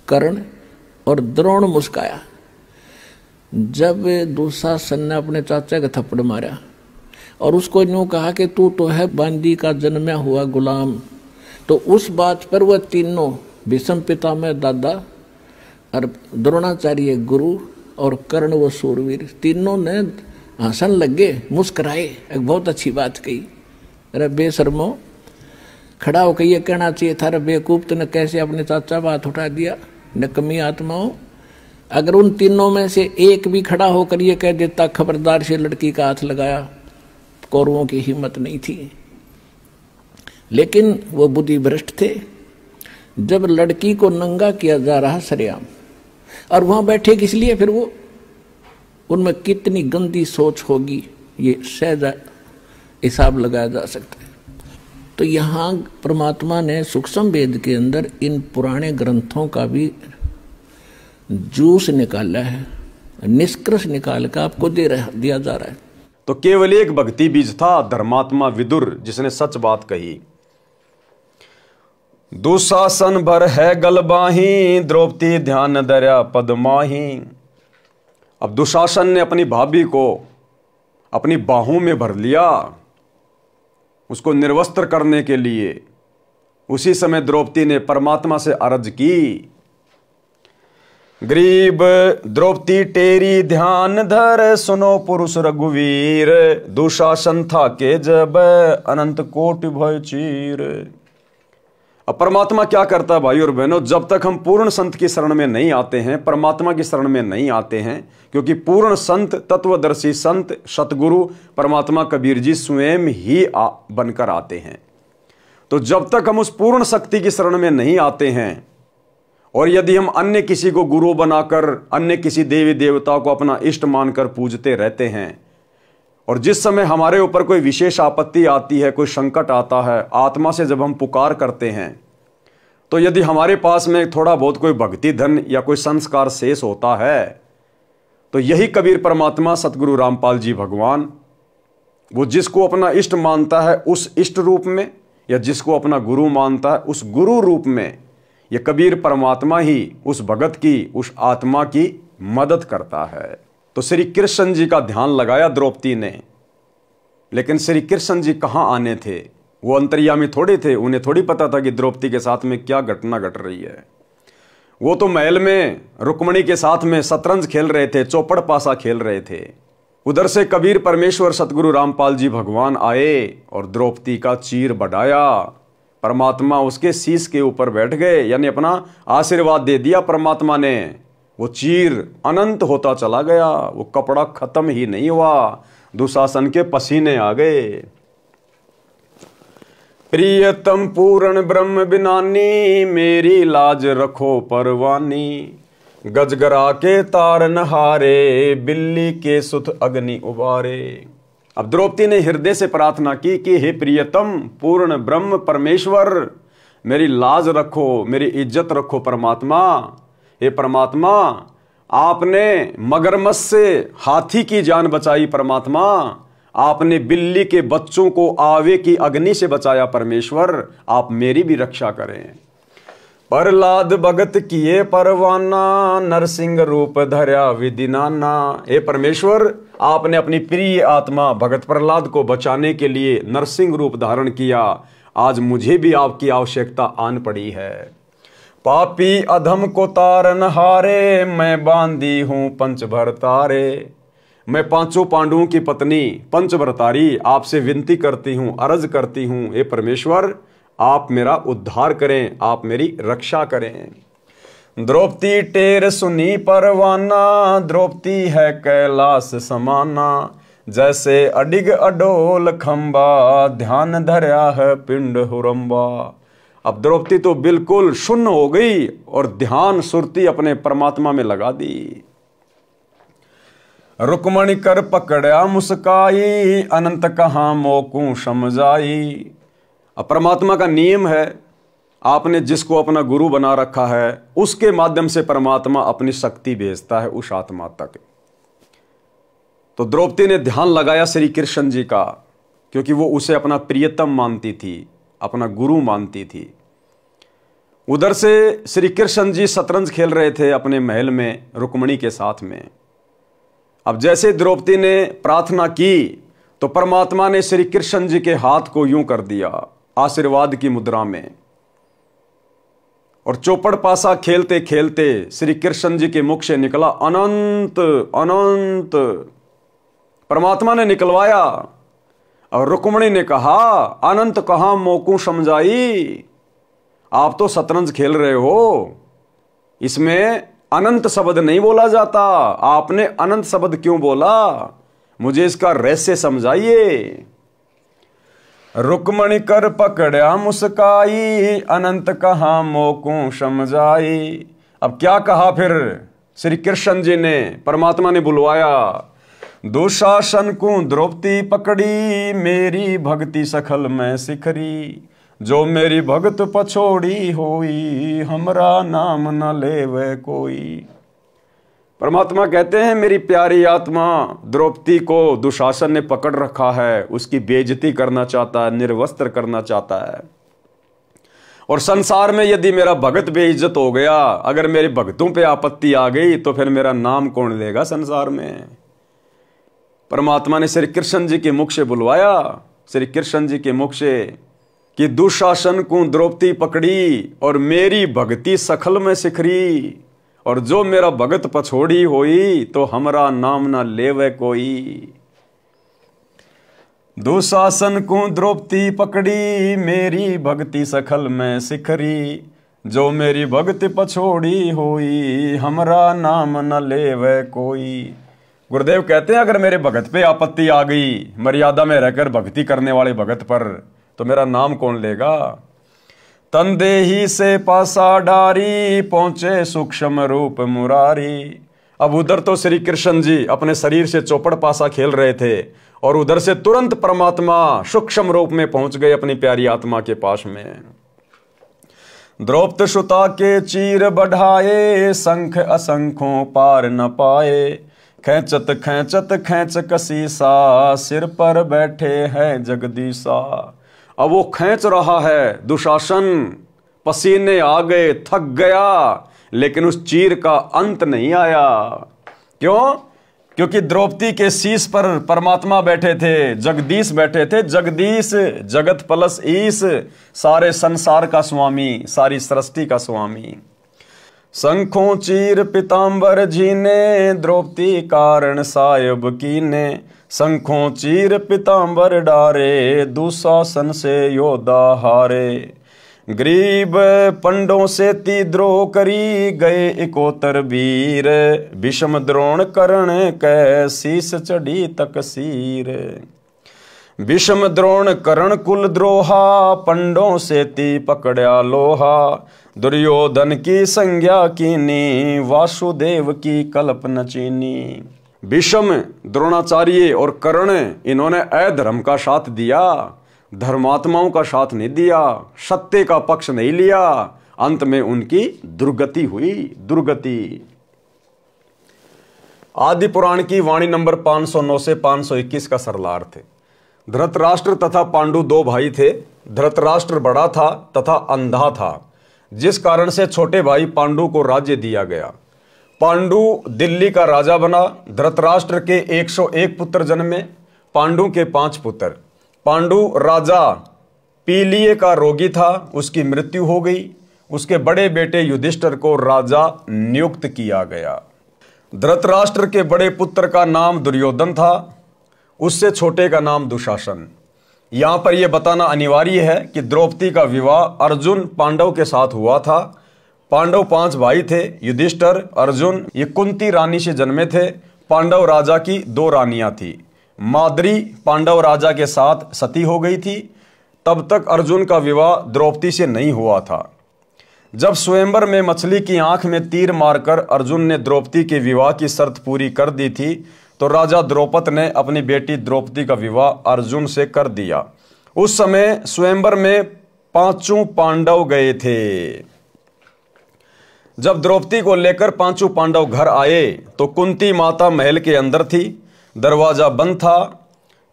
कर्ण और द्रोण मुस्काया। जब दुशासन ने अपने चाचा का थप्पड़ मारा और उसको यूं कहा कि तू तो है बांदी का जन्मा हुआ गुलाम, तो उस बात पर वह तीनों, भीष्म पितामह दादा और द्रोणाचार्य गुरु और कर्ण व सूरवीर, तीनों ने हंसन लगे, मुस्कुराए, एक बहुत अच्छी बात कही। अरे बेशर्मो, खड़ा होकर ये कहना चाहिए था, अरे बेवकूफ, तूने कैसे अपने चाचा पर हाथ उठा दिया, नकमी आत्माओं। अगर उन तीनों में से एक भी खड़ा होकर ये कह देता खबरदार से लड़की का हाथ लगाया, कौरवों की हिम्मत नहीं थी। लेकिन वो बुद्धि भ्रष्ट थे। जब लड़की को नंगा किया जा रहा सरेआम, और वहां बैठे किस लिए, फिर वो उनमें कितनी गंदी सोच होगी ये सहज हिसाब लगाया जा सकता है। तो यहाँ परमात्मा ने सूक्ष्म वेद के अंदर इन पुराने ग्रंथों का भी जूस निकाला है, निष्कर्ष निकाल कर आपको दिया जा रहा है। तो केवल एक भक्ति बीज था, धर्मात्मा विदुर, जिसने सच बात कही। दुशासन भर है गलबाही, द्रौपदी ध्यान दर्या पदमाही। अब दुशासन ने अपनी भाभी को अपनी बाहों में भर लिया, उसको निर्वस्त्र करने के लिए। उसी समय द्रौपदी ने परमात्मा से अर्ज की, गरीब द्रौपदी तेरी ध्यान धर, सुनो पुरुष रघुवीर, दुशासन था के जब अनंत कोटि भय चीर। अब परमात्मा क्या करता है भाई और बहनों, जब तक हम पूर्ण संत की शरण में नहीं आते हैं, परमात्मा की शरण में नहीं आते हैं, क्योंकि पूर्ण संत, तत्वदर्शी संत, सतगुरु परमात्मा कबीर जी स्वयं ही बनकर आते हैं। तो जब तक हम उस पूर्ण शक्ति की शरण में नहीं आते हैं, और यदि हम अन्य किसी को गुरु बनाकर, अन्य किसी देवी देवता को अपना इष्ट मानकर पूजते रहते हैं, और जिस समय हमारे ऊपर कोई विशेष आपत्ति आती है, कोई संकट आता है, आत्मा से जब हम पुकार करते हैं, तो यदि हमारे पास में थोड़ा बहुत कोई भक्ति धन या कोई संस्कार शेष होता है, तो यही कबीर परमात्मा सतगुरु रामपाल जी भगवान, वो जिसको अपना इष्ट मानता है उस इष्ट रूप में, या जिसको अपना गुरु मानता है उस गुरु रूप में, ये कबीर परमात्मा ही उस भगत की, उस आत्मा की मदद करता है। तो श्री कृष्ण जी का ध्यान लगाया द्रौपदी ने, लेकिन श्री कृष्ण जी कहाँ आने थे? वो अंतर्यामी थोड़े थे, उन्हें थोड़ी पता था कि द्रौपदी के साथ में क्या घटना घट रही है। वो तो महल में रुक्मणी के साथ में शतरंज खेल रहे थे, चौपड़ पासा खेल रहे थे। उधर से कबीर परमेश्वर सतगुरु रामपाल जी भगवान आए और द्रौपदी का चीर बढ़ाया। परमात्मा उसके शीश के ऊपर बैठ गए, यानी अपना आशीर्वाद दे दिया परमात्मा ने। वो चीर अनंत होता चला गया, वो कपड़ा खत्म ही नहीं हुआ, दुशासन के पसीने आ गए। प्रियतम पूर्ण ब्रह्म बिनानी, मेरी लाज रखो परवानी, गजगरा के तार नहारे, बिल्ली के सुत अग्नि उबारे। अब द्रौपदी ने हृदय से प्रार्थना की कि हे प्रियतम पूर्ण ब्रह्म परमेश्वर, मेरी लाज रखो, मेरी इज्जत रखो परमात्मा। हे परमात्मा, आपने मगरमच्छ से हाथी की जान बचाई परमात्मा, आपने बिल्ली के बच्चों को आवे की अग्नि से बचाया परमेश्वर, आप मेरी भी रक्षा करें। प्रहलाद भगत किए परवाना, नरसिंह रूप धर्या विधि नाना। हे परमेश्वर, आपने अपनी प्रिय आत्मा भगत प्रहलाद को बचाने के लिए नरसिंह रूप धारण किया, आज मुझे भी आपकी आवश्यकता आन पड़ी है। पापी अधम को तारन हारे, मैं बांधी हूं पंचभर तारे। मैं पांचों पांडवों की पत्नी पंचभरतारी आपसे विनती करती हूं, अर्ज करती हूं, हे परमेश्वर आप मेरा उद्धार करें, आप मेरी रक्षा करें। द्रौपदी टेर सुनी परवाना, द्रौपदी है कैलाश समाना, जैसे अडिग अडोल खंबा, ध्यान धर्या है पिंड हुरंबा। अब द्रौपदी तो बिल्कुल शून्य हो गई और ध्यान सुरती अपने परमात्मा में लगा दी। रुक्मणी कर पकड़ा मुस्काई, अनंत कहाँ मोकू समझाई। अब परमात्मा का नियम है, आपने जिसको अपना गुरु बना रखा है उसके माध्यम से परमात्मा अपनी शक्ति भेजता है उस आत्मा तक। तो द्रौपदी ने ध्यान लगाया श्री कृष्ण जी का, क्योंकि वो उसे अपना प्रियतम मानती थी, अपना गुरु मानती थी। उधर से श्री कृष्ण जी शतरंज खेल रहे थे अपने महल में रुक्मणी के साथ में। अब जैसे द्रौपदी ने प्रार्थना की तो परमात्मा ने श्री कृष्ण जी के हाथ को यूं कर दिया आशीर्वाद की मुद्रा में, और चौपड़ पासा खेलते खेलते श्री कृष्ण जी के मुख से निकला अनंत अनंत। परमात्मा ने निकलवाया और रुक्मणी ने कहा अनंत कहां मोकू समझाई। आप तो शतरंज खेल रहे हो, इसमें अनंत शब्द नहीं बोला जाता, आपने अनंत शब्द क्यों बोला, मुझे इसका रहस्य समझाइए। रुक्मणी कर पकड़ा मुस्काई, अनंत कहां मोकू समझाई। अब क्या कहा फिर श्री कृष्ण जी ने, परमात्मा ने बुलवाया, दुशासन को द्रौपदी पकड़ी, मेरी भक्ति सखल में सिखरी। जो मेरी भगत पछोड़ी होई, हमरा नाम न लेवे कोई। परमात्मा कहते हैं मेरी प्यारी आत्मा द्रौपदी को दुशासन ने पकड़ रखा है, उसकी बेइज्जती करना चाहता है, निर्वस्त्र करना चाहता है। और संसार में यदि मेरा भगत बेइज्जत हो गया, अगर मेरे भगतों पे आपत्ति आ गई तो फिर मेरा नाम कौन लेगा संसार में। परमात्मा ने श्री कृष्ण जी के मुख से बुलवाया, श्री कृष्ण जी के मुख से, कि दुशासन को द्रौपदी पकड़ी और मेरी भक्ति सखल में सिखरी। और जो मेरा भगत पछोड़ी होई, तो हमरा नाम ना लेवे कोई। दुशासन को द्रौपदी पकड़ी, मेरी भक्ति सखल में सिखरी। जो मेरी भक्ति पछोड़ी होई, हमरा नाम न लेवे कोई। गुरुदेव कहते हैं अगर मेरे भगत पे आपत्ति आ गई, मर्यादा में रहकर भक्ति करने वाले भगत पर, तो मेरा नाम कौन लेगा। तंदेही से पासा डारी, पहुंचे सूक्ष्म रूप मुरारी। अब उधर तो श्री कृष्ण जी अपने शरीर से चौपड़ पासा खेल रहे थे, और उधर से तुरंत परमात्मा सूक्ष्म रूप में पहुंच गए अपनी प्यारी आत्मा के पास में। द्रौपद सुता के चीर बढ़ाए, शंख असंखों पार न पाए। खेचत खेचत खेच कसी सा, सिर पर बैठे हैं जगदीशा। अब वो खींच रहा है दुशासन, पसीने आ गए, थक गया, लेकिन उस चीर का अंत नहीं आया। क्यों? क्योंकि द्रौपदी के शीश पर परमात्मा बैठे थे, जगदीश बैठे थे। जगदीश जगत प्लस ईश, सारे संसार का स्वामी, सारी सृष्टि का स्वामी। शंखों चीर पिताम्बर जीने, द्रौपदी कारण सायब कीने। शंखों चीर पिताम्बर डारे, दुशासन से योद्धा हारे। गरीब पंडों से तिद्रोह करी, गए इकोतर वीर। भीष्म द्रोण कर्ण कै, शीस चढ़ी तकसीर। भीष्म द्रोण कर्ण कुल द्रोहा, पंडों से ती पकड़ा लोहा। दुर्योधन की संज्ञा कीनी, वासुदेव की कल्पना चीनी। भीष्म, द्रोणाचार्य और कर्ण, इन्होंने अधर्म का साथ दिया, धर्मात्माओं का साथ नहीं दिया, सत्य का पक्ष नहीं लिया। अंत में उनकी दुर्गति हुई, दुर्गति। आदि पुराण की वाणी नंबर 509 से 521 का सरलार्थ है। धृतराष्ट्र तथा पांडु दो भाई थे। धृतराष्ट्र बड़ा था तथा अंधा था, जिस कारण से छोटे भाई पांडु को राज्य दिया गया। पांडु दिल्ली का राजा बना। धृतराष्ट्र के 101 पुत्र जन्मे, पांडु के 5 पुत्र। पांडु राजा पीलिए का रोगी था, उसकी मृत्यु हो गई। उसके बड़े बेटे युधिष्ठिर को राजा नियुक्त किया गया। धृतराष्ट्र के बड़े पुत्र का नाम दुर्योधन था, उससे छोटे का नाम दुशासन। यहां पर यह बताना अनिवार्य है कि द्रौपदी का विवाह अर्जुन पांडव के साथ हुआ था। पांडव 5 भाई थे, युधिष्ठिर, अर्जुन, ये कुंती रानी से जन्मे थे। पांडव राजा की 2 रानियां थी। माद्री पांडव राजा के साथ सती हो गई थी। तब तक अर्जुन का विवाह द्रौपदी से नहीं हुआ था। जब स्वयंवर में मछली की आंख में तीर मारकर अर्जुन ने द्रौपदी के विवाह की शर्त पूरी कर दी थी, तो राजा द्रौपद ने अपनी बेटी द्रौपदी का विवाह अर्जुन से कर दिया। उस समय स्वयंवर में 5 पांडव गए थे। जब द्रौपदी को लेकर 5 पांडव घर आए तो कुंती माता महल के अंदर थी, दरवाजा बंद था।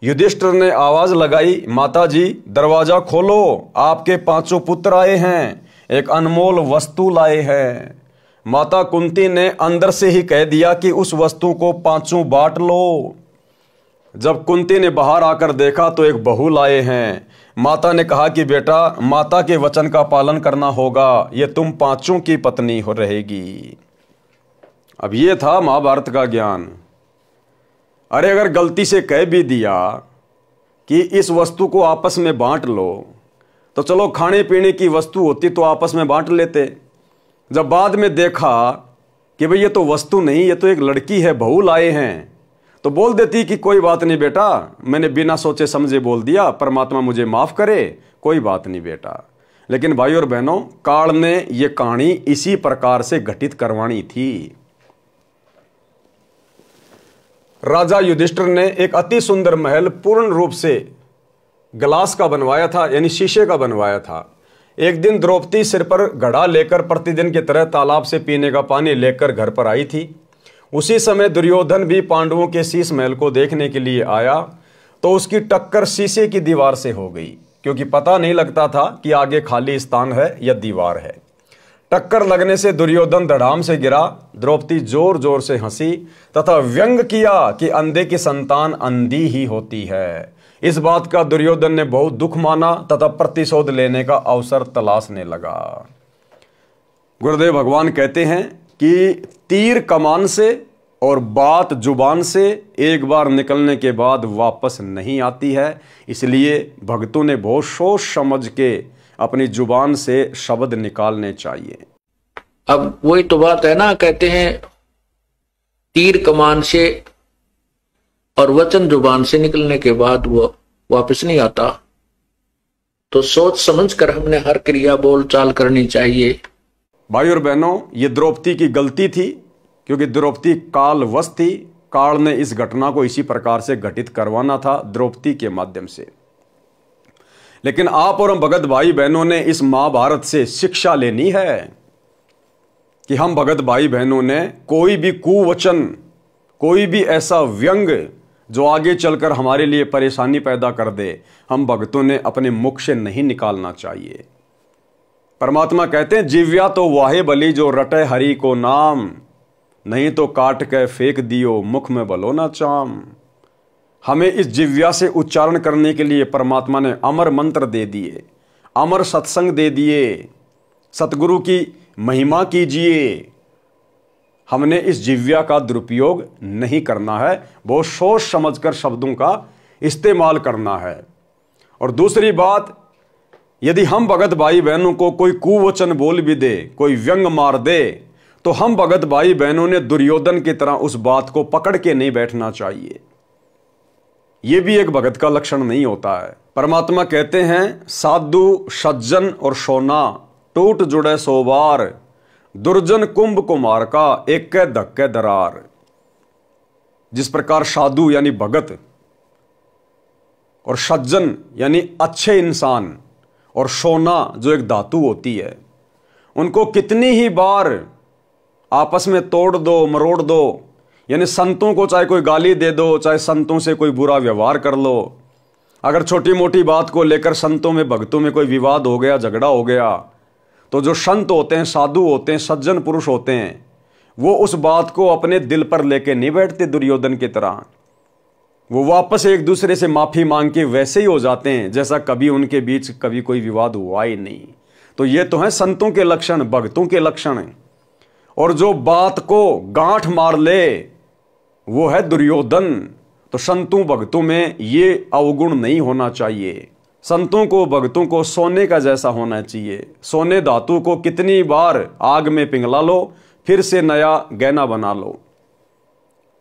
युधिष्ठिर ने आवाज लगाई, माता जी दरवाजा खोलो, आपके 5 पुत्र आए हैं, एक अनमोल वस्तु लाए हैं। माता कुंती ने अंदर से ही कह दिया कि उस वस्तु को 5 बांट लो। जब कुंती ने बाहर आकर देखा तो एक बहू लाए हैं। माता ने कहा कि बेटा, माता के वचन का पालन करना होगा, ये तुम 5 की पत्नी हो रहेगी। अब ये था महाभारत का ज्ञान। अरे अगर गलती से कह भी दिया कि इस वस्तु को आपस में बांट लो, तो चलो खाने पीने की वस्तु होती तो आपस में बांट लेते। जब बाद में देखा कि भाई ये तो वस्तु नहीं, ये तो एक लड़की है, बहू लाए हैं, तो बोल देती कि कोई बात नहीं बेटा, मैंने बिना सोचे समझे बोल दिया, परमात्मा मुझे माफ करे, कोई बात नहीं बेटा। लेकिन भाई और बहनों, काल ने ये कहानी इसी प्रकार से घटित करवानी थी। राजा युधिष्ठिर ने एक अति सुंदर महल पूर्ण रूप से ग्लास का बनवाया था, यानी शीशे का बनवाया था। एक दिन द्रौपदी सिर पर घड़ा लेकर प्रतिदिन की तरह तालाब से पीने का पानी लेकर घर पर आई थी। उसी समय दुर्योधन भी पांडवों के शीश महल को देखने के लिए आया, तो उसकी टक्कर शीशे की दीवार से हो गई, क्योंकि पता नहीं लगता था कि आगे खाली स्थान है या दीवार है। टक्कर लगने से दुर्योधन धड़ाम से गिरा। द्रौपदी जोर जोर से हंसी तथा व्यंग किया कि अंधे की संतान अंधी ही होती है। इस बात का दुर्योधन ने बहुत दुख माना तथा प्रतिशोध लेने का अवसर तलाशने लगा। गुरुदेव भगवान कहते हैं कि तीर कमान से और बात जुबान से एक बार निकलने के बाद वापस नहीं आती है, इसलिए भक्तों ने बहुत सोच समझ के अपनी जुबान से शब्द निकालने चाहिए। अब वही तो बात है ना, कहते हैं तीर कमान से और वचन जुबान से निकलने के बाद वो वापस नहीं आता। तो सोच समझ कर हमने हर क्रिया बोल चाल करनी चाहिए। भाई और बहनों, ये द्रौपदी की गलती थी, क्योंकि द्रौपदी कालवश थी। काल ने इस घटना को इसी प्रकार से घटित करवाना था द्रौपदी के माध्यम से। लेकिन आप और हम भगत भाई बहनों ने इस महाभारत से शिक्षा लेनी है कि हम भगत भाई बहनों ने कोई भी कुवचन, कोई भी ऐसा व्यंग जो आगे चलकर हमारे लिए परेशानी पैदा कर दे, हम भक्तों ने अपने मुख से नहीं निकालना चाहिए। परमात्मा कहते हैं, जिव्या तो वाहे बली जो रटे हरि को नाम, नहीं तो काट के फेंक दियो मुख में बलो ना चाम। हमें इस जिव्या से उच्चारण करने के लिए परमात्मा ने अमर मंत्र दे दिए, अमर सत्संग दे दिए। सतगुरु की महिमा कीजिए। हमने इस जिव्या का दुरुपयोग नहीं करना है, बहुत सोच समझकर शब्दों का इस्तेमाल करना है। और दूसरी बात, यदि हम भगत भाई बहनों को कोई कुवचन बोल भी दे, कोई व्यंग मार दे, तो हम भगत भाई बहनों ने दुर्योधन की तरह उस बात को पकड़ के नहीं बैठना चाहिए। यह भी एक भगत का लक्षण नहीं होता है। परमात्मा कहते हैं, साधु सज्जन और सोना टूट जुड़े सोबार, दुर्जन कुंभ कुमार का एक के धक्के दरार। जिस प्रकार साधु यानी भगत और सज्जन यानी अच्छे इंसान और सोना जो एक धातु होती है, उनको कितनी ही बार आपस में तोड़ दो, मरोड़ दो, यानी संतों को चाहे कोई गाली दे दो, चाहे संतों से कोई बुरा व्यवहार कर लो, अगर छोटी मोटी बात को लेकर संतों में भक्तों में कोई विवाद हो गया, झगड़ा हो गया, तो जो संत होते हैं, साधु होते हैं, सज्जन पुरुष होते हैं, वो उस बात को अपने दिल पर लेके नहीं बैठते दुर्योधन की तरह। वो वापस एक दूसरे से माफी मांग के वैसे ही हो जाते हैं जैसा कभी उनके बीच कभी कोई विवाद हुआ ही नहीं। तो ये तो है संतों के लक्षण, भक्तों के लक्षण। और जो बात को गांठ मार ले वो है दुर्योधन। तो संतों भक्तों में ये अवगुण नहीं होना चाहिए। संतों को भक्तों को सोने का जैसा होना चाहिए। सोने धातु को कितनी बार आग में पिघला लो, फिर से नया गहना बना लो।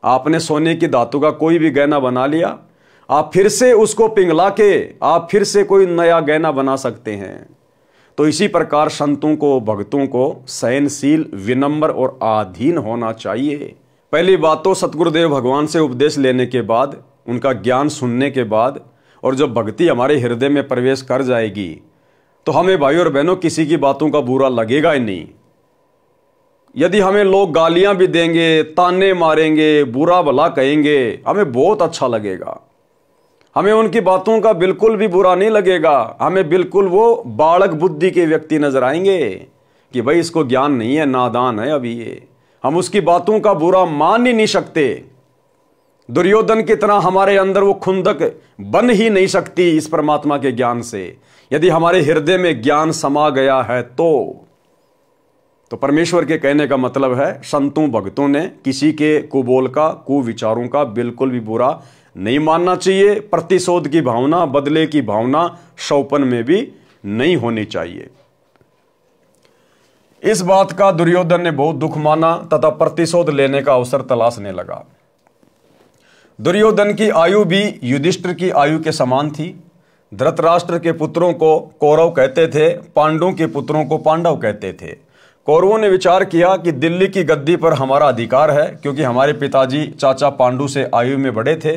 आपने सोने की धातु का कोई भी गहना बना लिया, आप फिर से उसको पिघला के आप फिर से कोई नया गहना बना सकते हैं। तो इसी प्रकार संतों को, भक्तों को सहनशील, विनम्र और अधीन होना चाहिए। पहली बात तो सतगुरुदेव भगवान से उपदेश लेने के बाद, उनका ज्ञान सुनने के बाद, और जब भक्ति हमारे हृदय में प्रवेश कर जाएगी तो हमें भाई और बहनों किसी की बातों का बुरा लगेगा ही नहीं। यदि हमें लोग गालियां भी देंगे, ताने मारेंगे, बुरा भला कहेंगे, हमें बहुत अच्छा लगेगा। हमें उनकी बातों का बिल्कुल भी बुरा नहीं लगेगा। हमें बिल्कुल वो बालक बुद्धि के व्यक्ति नजर आएंगे कि भाई इसको ज्ञान नहीं है, नादान है अभी ये। हम उसकी बातों का बुरा मान ही नहीं सकते। दुर्योधन की तरह हमारे अंदर वो खुंदक बन ही नहीं सकती इस परमात्मा के ज्ञान से। यदि हमारे हृदय में ज्ञान समा गया है तो परमेश्वर के कहने का मतलब है संतों भक्तों ने किसी के कुबोल का, कुविचारों का बिल्कुल भी बुरा नहीं मानना चाहिए। प्रतिशोध की भावना, बदले की भावना शौपन में भी नहीं होनी चाहिए। इस बात का दुर्योधन ने बहुत दुख माना तथा प्रतिशोध लेने का अवसर तलाशने लगा। दुर्योधन की आयु भी युधिष्ठिर की आयु के समान थी। धृतराष्ट्र के पुत्रों को कौरव कहते थे, पांडवों के पुत्रों को पांडव कहते थे। कौरवों ने विचार किया कि दिल्ली की गद्दी पर हमारा अधिकार है, क्योंकि हमारे पिताजी चाचा पांडु से आयु में बड़े थे।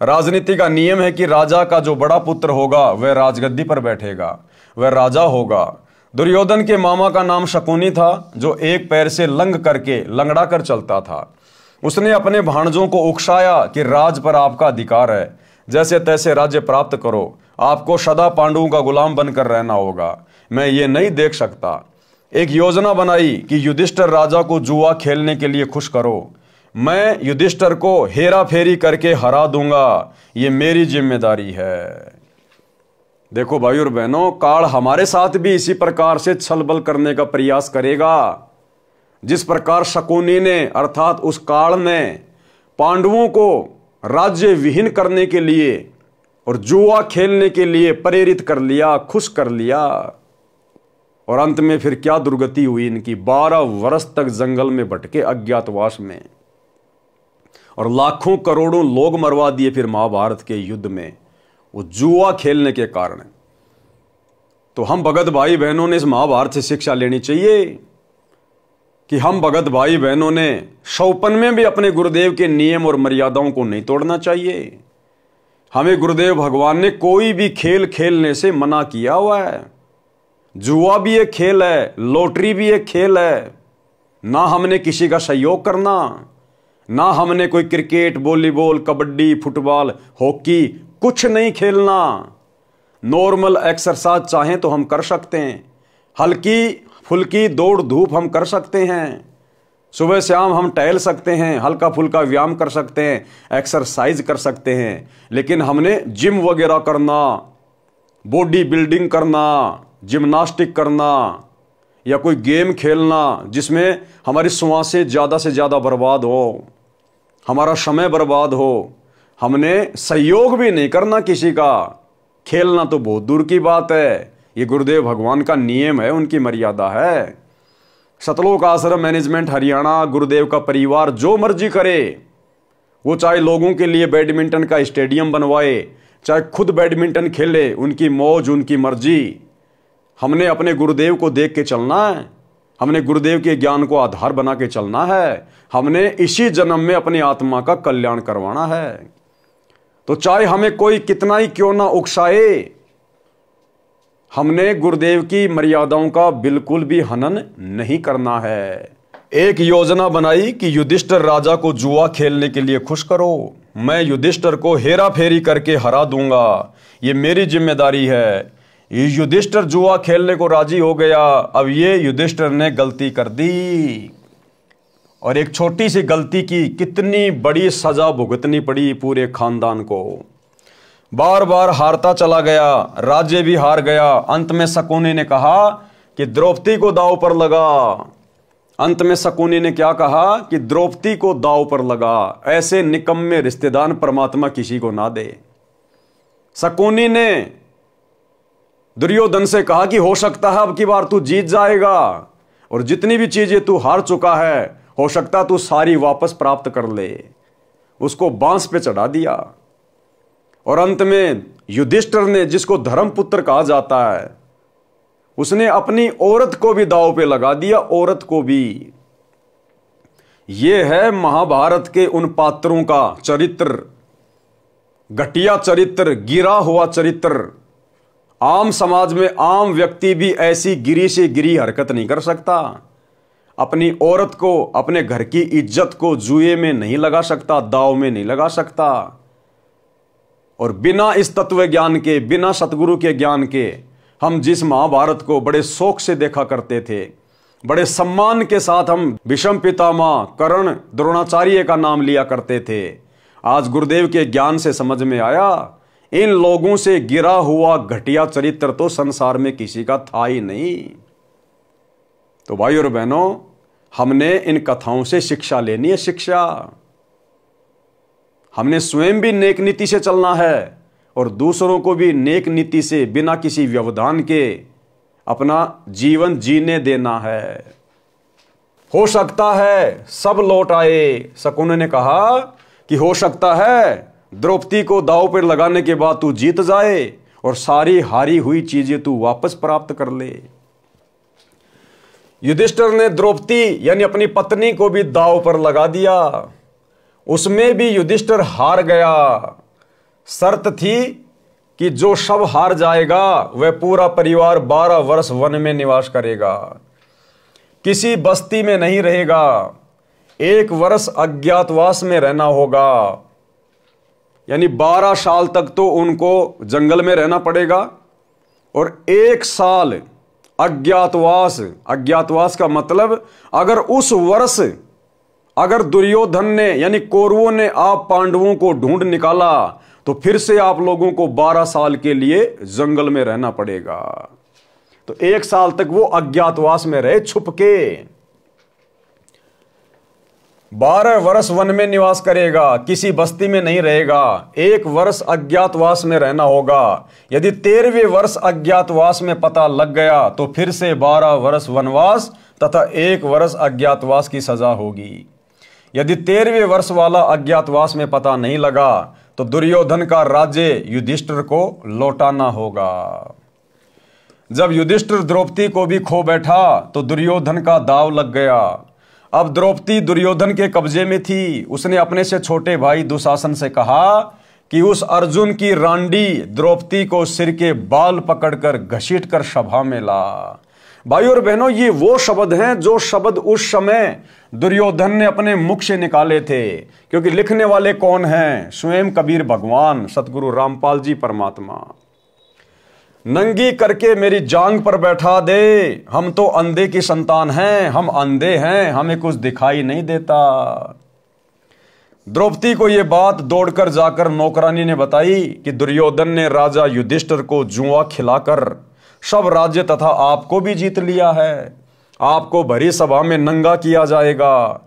राजनीति का नियम है कि राजा का जो बड़ा पुत्र होगा वह राजगद्दी पर बैठेगा, वह राजा होगा। दुर्योधन के मामा का नाम शकुनी था, जो एक पैर से लंग करके लंगड़ा कर चलता था। उसने अपने भाणजों को उकसाया कि राज पर आपका अधिकार है, जैसे तैसे राज्य प्राप्त करो, आपको सदा पांडवों का गुलाम बनकर रहना होगा, मैं ये नहीं देख सकता। एक योजना बनाई कि युधिष्ठिर राजा को जुआ खेलने के लिए खुश करो, मैं युधिष्ठिर को हेरा फेरी करके हरा दूंगा, ये मेरी जिम्मेदारी है। देखो भाई और बहनों, काल हमारे साथ भी इसी प्रकार से छलबल करने का प्रयास करेगा। जिस प्रकार शकुनी ने अर्थात उस काल ने पांडवों को राज्य विहीन करने के लिए और जुआ खेलने के लिए प्रेरित कर लिया, खुश कर लिया, और अंत में फिर क्या दुर्गति हुई इनकी। 12 वर्ष तक जंगल में भटके अज्ञातवास में, और लाखों करोड़ों लोग मरवा दिए फिर महाभारत के युद्ध में, वो जुआ खेलने के कारण। तो हम भगत भाई बहनों ने इस महाभारत से शिक्षा लेनी चाहिए कि हम भगत भाई बहनों ने शौपन में भी अपने गुरुदेव के नियम और मर्यादाओं को नहीं तोड़ना चाहिए। हमें गुरुदेव भगवान ने कोई भी खेल खेलने से मना किया हुआ है। जुआ भी एक खेल है, लॉटरी भी एक खेल है। ना हमने किसी का सहयोग करना, ना हमने कोई cricket, volleyball, kabaddi, football, hockey कुछ नहीं खेलना। नॉर्मल एक्सरसाइज चाहें तो हम कर सकते हैं, हल्की फुल्की दौड़ धूप हम कर सकते हैं, सुबह शाम हम टहल सकते हैं, हल्का फुल्का व्यायाम कर सकते हैं, एक्सरसाइज कर सकते हैं। लेकिन हमने जिम वगैरह करना, बॉडी बिल्डिंग करना, जिम्नास्टिक करना, या कोई गेम खेलना जिसमें हमारी श्वासें ज़्यादा से ज़्यादा बर्बाद हो, हमारा समय बर्बाद हो, हमने सहयोग भी नहीं करना किसी का। खेलना तो बहुत दूर की बात है। ये गुरुदेव भगवान का नियम है, उनकी मर्यादा है। सतलोक आश्रम मैनेजमेंट हरियाणा, गुरुदेव का परिवार जो मर्जी करे, वो चाहे लोगों के लिए बैडमिंटन का स्टेडियम बनवाए, चाहे खुद बैडमिंटन खेले, उनकी मौज, उनकी मर्जी। हमने अपने गुरुदेव को देख के चलना है, हमने गुरुदेव के ज्ञान को आधार बना के चलना है, हमने इसी जन्म में अपनी आत्मा का कल्याण करवाना है। तो चाहे हमें कोई कितना ही क्यों ना उकसाए, हमने गुरुदेव की मर्यादाओं का बिल्कुल भी हनन नहीं करना है। एक योजना बनाई कि युधिष्ठिर राजा को जुआ खेलने के लिए खुश करो, मैं युधिष्ठिर को हेरा फेरी करके हरा दूंगा, ये मेरी जिम्मेदारी है। युधिष्ठिर जुआ खेलने को राजी हो गया। अब ये युधिष्ठिर ने गलती कर दी, और एक छोटी सी गलती की कितनी बड़ी सजा भुगतनी पड़ी पूरे खानदान को। बार बार हारता चला गया, राज्य भी हार गया। अंत में शकुनी ने कहा कि द्रौपदी को दांव पर लगा। अंत में शकुनी ने क्या कहा कि द्रौपदी को दांव पर लगा। ऐसे निकम्मे रिश्तेदार परमात्मा किसी को ना दे। शकुनी ने दुर्योधन से कहा कि हो सकता है अब की बार तू जीत जाएगा, और जितनी भी चीजें तू हार चुका है हो सकता तू सारी वापस प्राप्त कर ले। उसको बांस पे चढ़ा दिया, और अंत में युधिष्ठिर ने, जिसको धर्मपुत्र कहा जाता है, उसने अपनी औरत को भी दांव पे लगा दिया, औरत को भी। यह है महाभारत के उन पात्रों का चरित्र, घटिया चरित्र, गिरा हुआ चरित्र। आम समाज में आम व्यक्ति भी ऐसी गिरी से गिरी हरकत नहीं कर सकता। अपनी औरत को, अपने घर की इज्जत को जुए में नहीं लगा सकता, दांव में नहीं लगा सकता। और बिना इस तत्व ज्ञान के, बिना सतगुरु के ज्ञान के हम जिस महाभारत को बड़े शौक से देखा करते थे, बड़े सम्मान के साथ हम भीष्म पितामह, कर्ण, द्रोणाचार्य का नाम लिया करते थे, आज गुरुदेव के ज्ञान से समझ में आया इन लोगों से गिरा हुआ घटिया चरित्र तो संसार में किसी का था ही नहीं। तो भाई और बहनों, हमने इन कथाओं से शिक्षा लेनी है, शिक्षा। हमने स्वयं भी नेक नीति से चलना है और दूसरों को भी नेक नीति से, बिना किसी व्यवधान के अपना जीवन जीने देना है। हो सकता है सब लौट आए। शकुन ने कहा कि हो सकता है द्रौपदी को दांव पर लगाने के बाद तू जीत जाए और सारी हारी हुई चीजें तू वापस प्राप्त कर ले। युधिष्ठिर ने द्रौपदी यानी अपनी पत्नी को भी दांव पर लगा दिया, उसमें भी युधिष्ठिर हार गया। शर्त थी कि जो सब हार जाएगा वह पूरा परिवार 12 वर्ष वन में निवास करेगा, किसी बस्ती में नहीं रहेगा, 1 वर्ष अज्ञातवास में रहना होगा। यानी 12 साल तक तो उनको जंगल में रहना पड़ेगा और 1 साल अज्ञातवास। अज्ञातवास का मतलब अगर उस वर्ष अगर दुर्योधन ने यानी कौरवों ने आप पांडवों को ढूंढ निकाला तो फिर से आप लोगों को 12 साल के लिए जंगल में रहना पड़ेगा। तो 1 साल तक वो अज्ञातवास में रहे, छुप के। 12 वर्ष वन में निवास करेगा, किसी बस्ती में नहीं रहेगा, 1 वर्ष अज्ञातवास में रहना होगा। यदि 13वें वर्ष अज्ञातवास में पता लग गया तो फिर से 12 वर्ष वनवास तथा 1 वर्ष अज्ञातवास की सजा होगी। यदि 13वें वर्ष वाला अज्ञातवास में पता नहीं लगा तो दुर्योधन का राज्य युधिष्ठिर को लौटाना होगा। जब युधिष्ठिर द्रौपदी को भी खो बैठा तो दुर्योधन का दांव लग गया। अब द्रौपदी दुर्योधन के कब्जे में थी। उसने अपने से छोटे भाई दुशासन से कहा कि उस अर्जुन की रांडी द्रौपदी को सिर के बाल पकड़कर घसीट कर सभा में ला। भाई और बहनों, ये वो शब्द हैं जो शब्द उस समय दुर्योधन ने अपने मुख से निकाले थे, क्योंकि लिखने वाले कौन हैं? स्वयं कबीर भगवान सतगुरु रामपाल जी परमात्मा। नंगी करके मेरी जांग पर बैठा दे, हम तो अंधे की संतान हैं, हम अंधे हैं, हमें कुछ दिखाई नहीं देता। द्रौपदी को यह बात दौड़कर जाकर नौकरानी ने बताई कि दुर्योधन ने राजा युधिष्ठिर को जुआ खिलाकर सब राज्य तथा आपको भी जीत लिया है, आपको भरी सभा में नंगा किया जाएगा।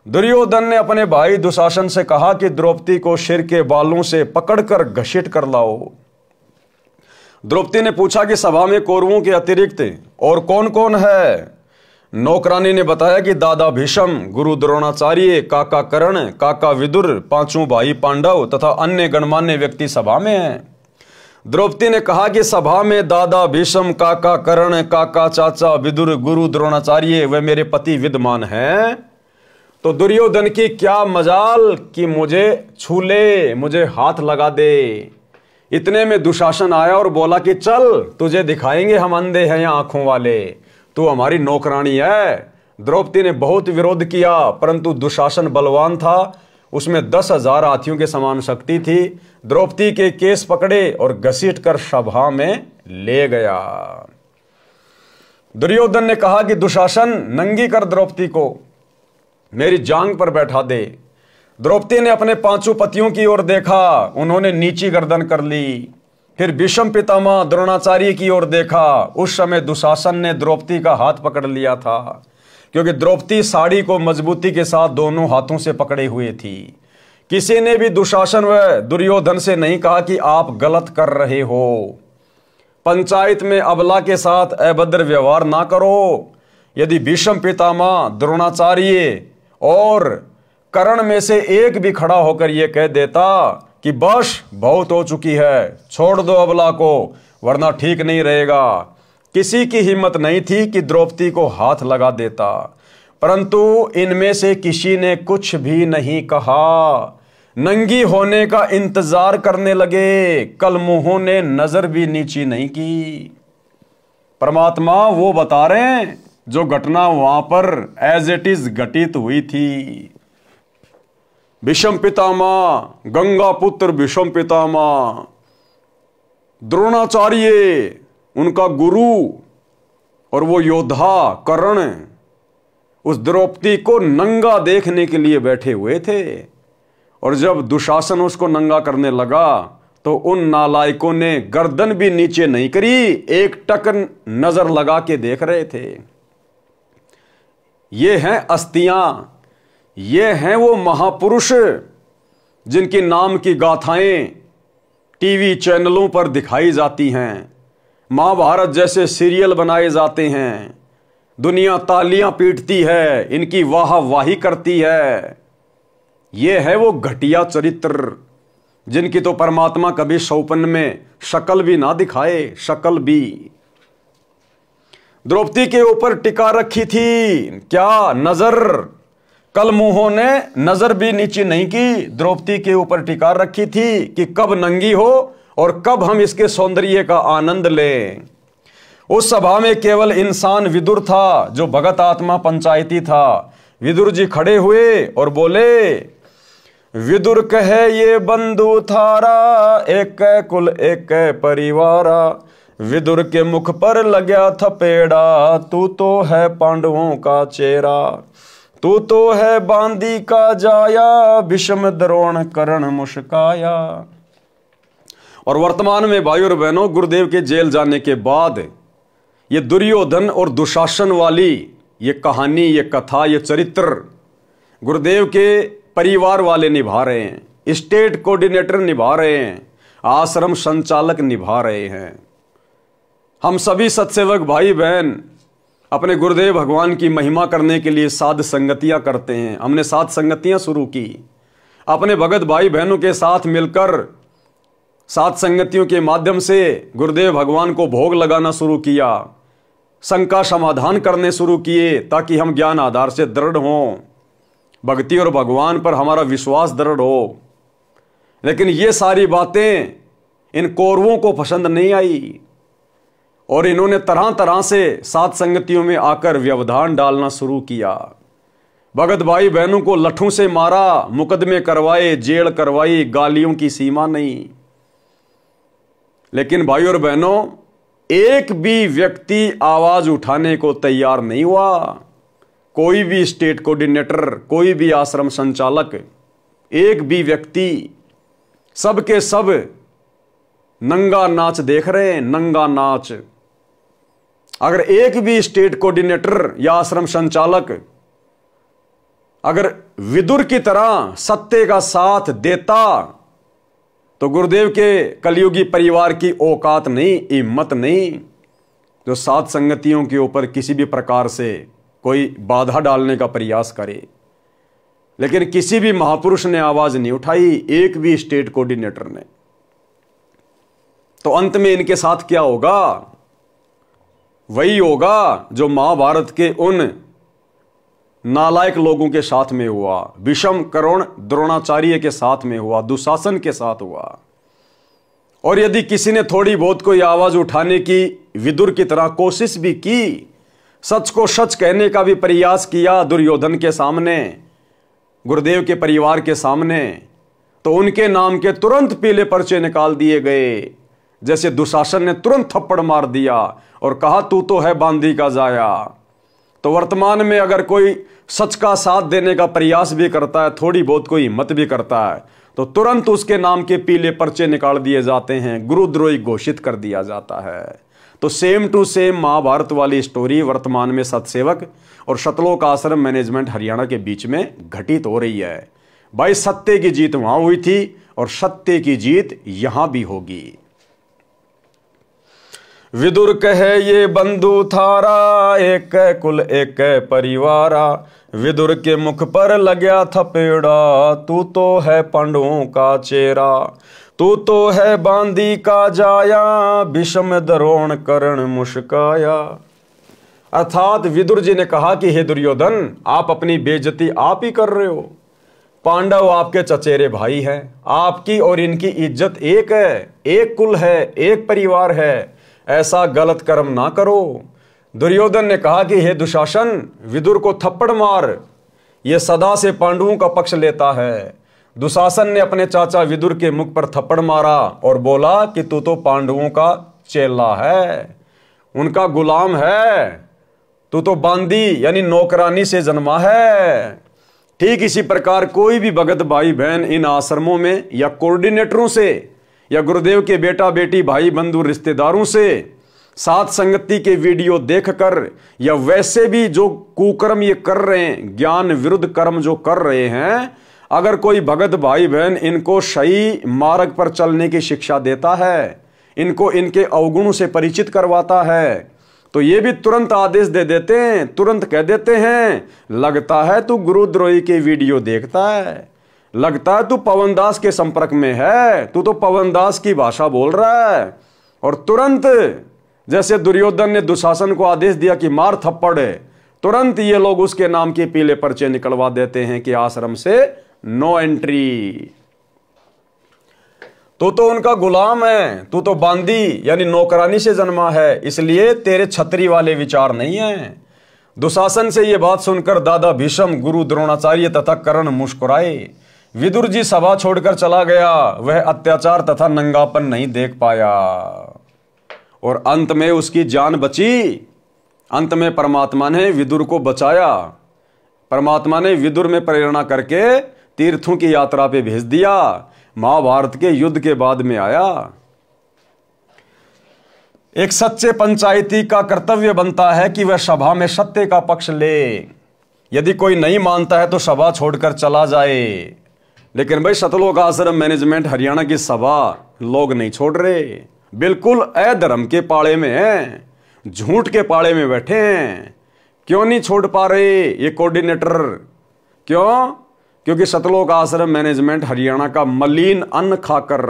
दुर्योधन ने अपने भाई दुशासन से कहा कि द्रौपदी को सिर के बालों से पकड़कर घसीट कर लाओ। द्रौपदी ने पूछा कि सभा में कौरवों के अतिरिक्त और कौन कौन है? नौकरानी ने बताया कि दादा भीष्म, गुरु द्रोणाचार्य, काका कर्ण, काका विदुर, 5 भाई पांडव तथा अन्य गणमान्य व्यक्ति सभा में हैं। द्रौपदी ने कहा कि सभा में दादा भीष्म, काका कर्ण, काका चाचा विदुर, गुरु द्रोणाचार्य व मेरे पति विद्यमान हैं। तो दुर्योधन की क्या मजाल कि मुझे छू ले, मुझे हाथ लगा दे। इतने में दुशासन आया और बोला कि चल तुझे दिखाएंगे हम अंधे हैं या आंखों वाले, तू हमारी नौकरानी है। द्रौपदी ने बहुत विरोध किया, परंतु दुशासन बलवान था, उसमें 10,000 हाथियों के समान शक्ति थी। द्रौपदी के केस पकड़े और घसीट कर सभा में ले गया। दुर्योधन ने कहा कि दुशासन, नंगी कर द्रौपदी को, मेरी जांग पर बैठा दे। द्रौपदी ने अपने 5 पतियों की ओर देखा, उन्होंने नीची गर्दन कर ली। फिर भीष्म पितामह द्रोणाचार्य की ओर देखा, उस समय दुशासन ने द्रौपदी का हाथ पकड़ लिया था, क्योंकि द्रौपदी साड़ी को मजबूती के साथ दोनों हाथों से पकड़े हुए थी। किसी ने भी दुशासन व दुर्योधन से नहीं कहा कि आप गलत कर रहे हो। पंचायत में अबला के साथ अभद्र व्यवहार ना करो। यदि भीष्म पितामह, द्रोणाचार्य और कर्ण में से एक भी खड़ा होकर यह कह देता कि बस बहुत हो चुकी है, छोड़ दो अबला को वरना ठीक नहीं रहेगा। किसी की हिम्मत नहीं थी कि द्रौपदी को हाथ लगा देता, परंतु इनमें से किसी ने कुछ भी नहीं कहा। नंगी होने का इंतजार करने लगे, कल मुंहों ने नजर भी नीची नहीं की। परमात्मा वो बता रहे हैं जो घटना वहां पर एज इट इज घटित हुई थी। भीष्म पितामह, गंगा पुत्र भीष्म पितामह, द्रोणाचार्य उनका गुरु और वो योद्धा कर्ण उस द्रौपदी को नंगा देखने के लिए बैठे हुए थे। और जब दुशासन उसको नंगा करने लगा तो उन नालायकों ने गर्दन भी नीचे नहीं करी, एक टक नजर लगा के देख रहे थे। ये हैं अस्तियां, ये हैं वो महापुरुष जिनकी नाम की गाथाएं टीवी चैनलों पर दिखाई जाती हैं, महाभारत जैसे सीरियल बनाए जाते हैं, दुनिया तालियां पीटती है, इनकी वाह वाही करती है। ये है वो घटिया चरित्र जिनकी तो परमात्मा कभी सौपन में शक्ल भी ना दिखाए, शक्ल भी। द्रौपदी के ऊपर टिका रखी थी क्या नजर, कल मुंहों ने नजर भी नीचे नहीं की, द्रौपदी के ऊपर टिका रखी थी कि कब नंगी हो और कब हम इसके सौंदर्य का आनंद लें। उस सभा में केवल इंसान विदुर था जो भगत आत्मा पंचायती था। विदुर जी खड़े हुए और बोले, विदुर कहे ये बंधु थारा, एक कुल एक परिवारा। विदुर के मुख पर लग्या थपेड़ा, तू तो है पांडवों का चेहरा, तू तो है बांदी का जाया, भीष्म द्रोण कर्ण मुस्काया। और वर्तमान में भाई और बहनों, गुरुदेव के जेल जाने के बाद ये दुर्योधन और दुशासन वाली ये कहानी, ये कथा, ये चरित्र गुरुदेव के परिवार वाले निभा रहे हैं, स्टेट कोऑर्डिनेटर निभा रहे हैं, आश्रम संचालक निभा रहे हैं। हम सभी सत्सेवक भाई बहन अपने गुरुदेव भगवान की महिमा करने के लिए साध संगतियां करते हैं। हमने साध संगतियां शुरू की, अपने भगत भाई बहनों के साथ मिलकर साध संगतियों के माध्यम से गुरुदेव भगवान को भोग लगाना शुरू किया, शंका समाधान करने शुरू किए ताकि हम ज्ञान आधार से दृढ़ हों, भक्ति और भगवान पर हमारा विश्वास दृढ़ हो। लेकिन ये सारी बातें इन कौरवों को पसंद नहीं आई और इन्होंने तरह तरह से साध संगतियों में आकर व्यवधान डालना शुरू किया। भगत भाई बहनों को लठों से मारा, मुकदमे करवाए, जेल करवाई, गालियों की सीमा नहीं। लेकिन भाई और बहनों, एक भी व्यक्ति आवाज उठाने को तैयार नहीं हुआ। कोई भी स्टेट कोऑर्डिनेटर, कोई भी आश्रम संचालक, एक भी व्यक्ति, सब के सब नंगा नाच देख रहे हैं, नंगा नाच। अगर एक भी स्टेट कोऑर्डिनेटर या आश्रम संचालक अगर विदुर की तरह सत्य का साथ देता तो गुरुदेव के कलयुगी परिवार की औकात नहीं, हिम्मत नहीं जो साध संगतियों के ऊपर किसी भी प्रकार से कोई बाधा डालने का प्रयास करे। लेकिन किसी भी महापुरुष ने आवाज नहीं उठाई, एक भी स्टेट कोऑर्डिनेटर ने। तो अंत में इनके साथ क्या होगा? वही होगा जो महाभारत के उन नालायक लोगों के साथ में हुआ, भीष्म, कर्ण, द्रोणाचार्य के साथ में हुआ, दुशासन के साथ हुआ। और यदि किसी ने थोड़ी बहुत कोई आवाज उठाने की विदुर की तरह कोशिश भी की, सच को सच कहने का भी प्रयास किया दुर्योधन के सामने, गुरुदेव के परिवार के सामने, तो उनके नाम के तुरंत पीले पर्चे निकाल दिए गए। जैसे दुशासन ने तुरंत थप्पड़ मार दिया और कहा तू तो है बांदी का जाया। तो वर्तमान में अगर कोई सच का साथ देने का प्रयास भी करता है, थोड़ी बहुत कोई हिम्मत भी करता है, तो तुरंत उसके नाम के पीले पर्चे निकाल दिए जाते हैं, गुरुद्रोही घोषित कर दिया जाता है। तो सेम टू सेम महाभारत वाली स्टोरी वर्तमान में सतसेवक और शतलोक आश्रम मैनेजमेंट हरियाणा के बीच में घटित हो रही है। भाई सत्य की जीत वहां हुई थी और सत्य की जीत यहां भी होगी। विदुर कहे ये बंधु थारा, एक कुल एक परिवारा। विदुर के मुख पर लग्या थपेड़ा, तू तो है पांडवों का चेहरा। तू तो है बांदी का जाया, भीष्म द्रोण कर्ण मुस्काया। अर्थात विदुर जी ने कहा कि हे दुर्योधन, आप अपनी बेइज्जती आप ही कर रहे हो। पांडव आपके चचेरे भाई हैं, आपकी और इनकी इज्जत एक है, एक कुल है, एक परिवार है। ऐसा गलत कर्म ना करो। दुर्योधन ने कहा कि हे दुशासन, विदुर को थप्पड़ मार, यह सदा से पांडवों का पक्ष लेता है। दुशासन ने अपने चाचा विदुर के मुख पर थप्पड़ मारा और बोला कि तू तो पांडवों का चेला है, उनका गुलाम है, तू तो बांदी यानी नौकरानी से जन्मा है। ठीक इसी प्रकार कोई भी भगत भाई बहन इन आश्रमों में या कोऑर्डिनेटरों से या गुरुदेव के बेटा बेटी भाई बंधु रिश्तेदारों से साथ संगति के वीडियो देखकर या वैसे भी जो कुकर्म ये कर रहे हैं, ज्ञान विरुद्ध कर्म जो कर रहे हैं, अगर कोई भगत भाई बहन इनको सही मार्ग पर चलने की शिक्षा देता है, इनको इनके अवगुणों से परिचित करवाता है, तो ये भी तुरंत आदेश दे देते हैं, तुरंत कह देते हैं, लगता है तू गुरुद्रोही के वीडियो देखता है, लगता है तू पवन दास के संपर्क में है, तू तो पवन दास की भाषा बोल रहा है। और तुरंत जैसे दुर्योधन ने दुशासन को आदेश दिया कि मार थप्पड़, तुरंत ये लोग उसके नाम के पीले पर्चे निकलवा देते हैं कि आश्रम से नो एंट्री। तू तो उनका गुलाम है, तू तो बांदी यानी नौकरानी से जन्मा है, इसलिए तेरे छतरी वाले विचार नहीं है। दुशासन से यह बात सुनकर दादा भीष्म, गुरु द्रोणाचार्य तथा कर्ण मुस्कुराए। विदुर जी सभा छोड़कर चला गया, वह अत्याचार तथा नंगापन नहीं देख पाया और अंत में उसकी जान बची। अंत में परमात्मा ने विदुर को बचाया। परमात्मा ने विदुर में प्रेरणा करके तीर्थों की यात्रा पे भेज दिया। महाभारत के युद्ध के बाद में आया। एक सच्चे पंचायती का कर्तव्य बनता है कि वह सभा में सत्य का पक्ष ले। यदि कोई नहीं मानता है तो सभा छोड़कर चला जाए। लेकिन भाई सतलोक आश्रम मैनेजमेंट हरियाणा की सभा लोग नहीं छोड़ रहे, बिल्कुल अधर्म के पाड़े में हैं, झूठ के पाड़े में बैठे हैं। क्यों नहीं छोड़ पा रहे ये कोऑर्डिनेटर? क्यों? क्योंकि सतलोक आश्रम मैनेजमेंट हरियाणा का मलिन अन्न खाकर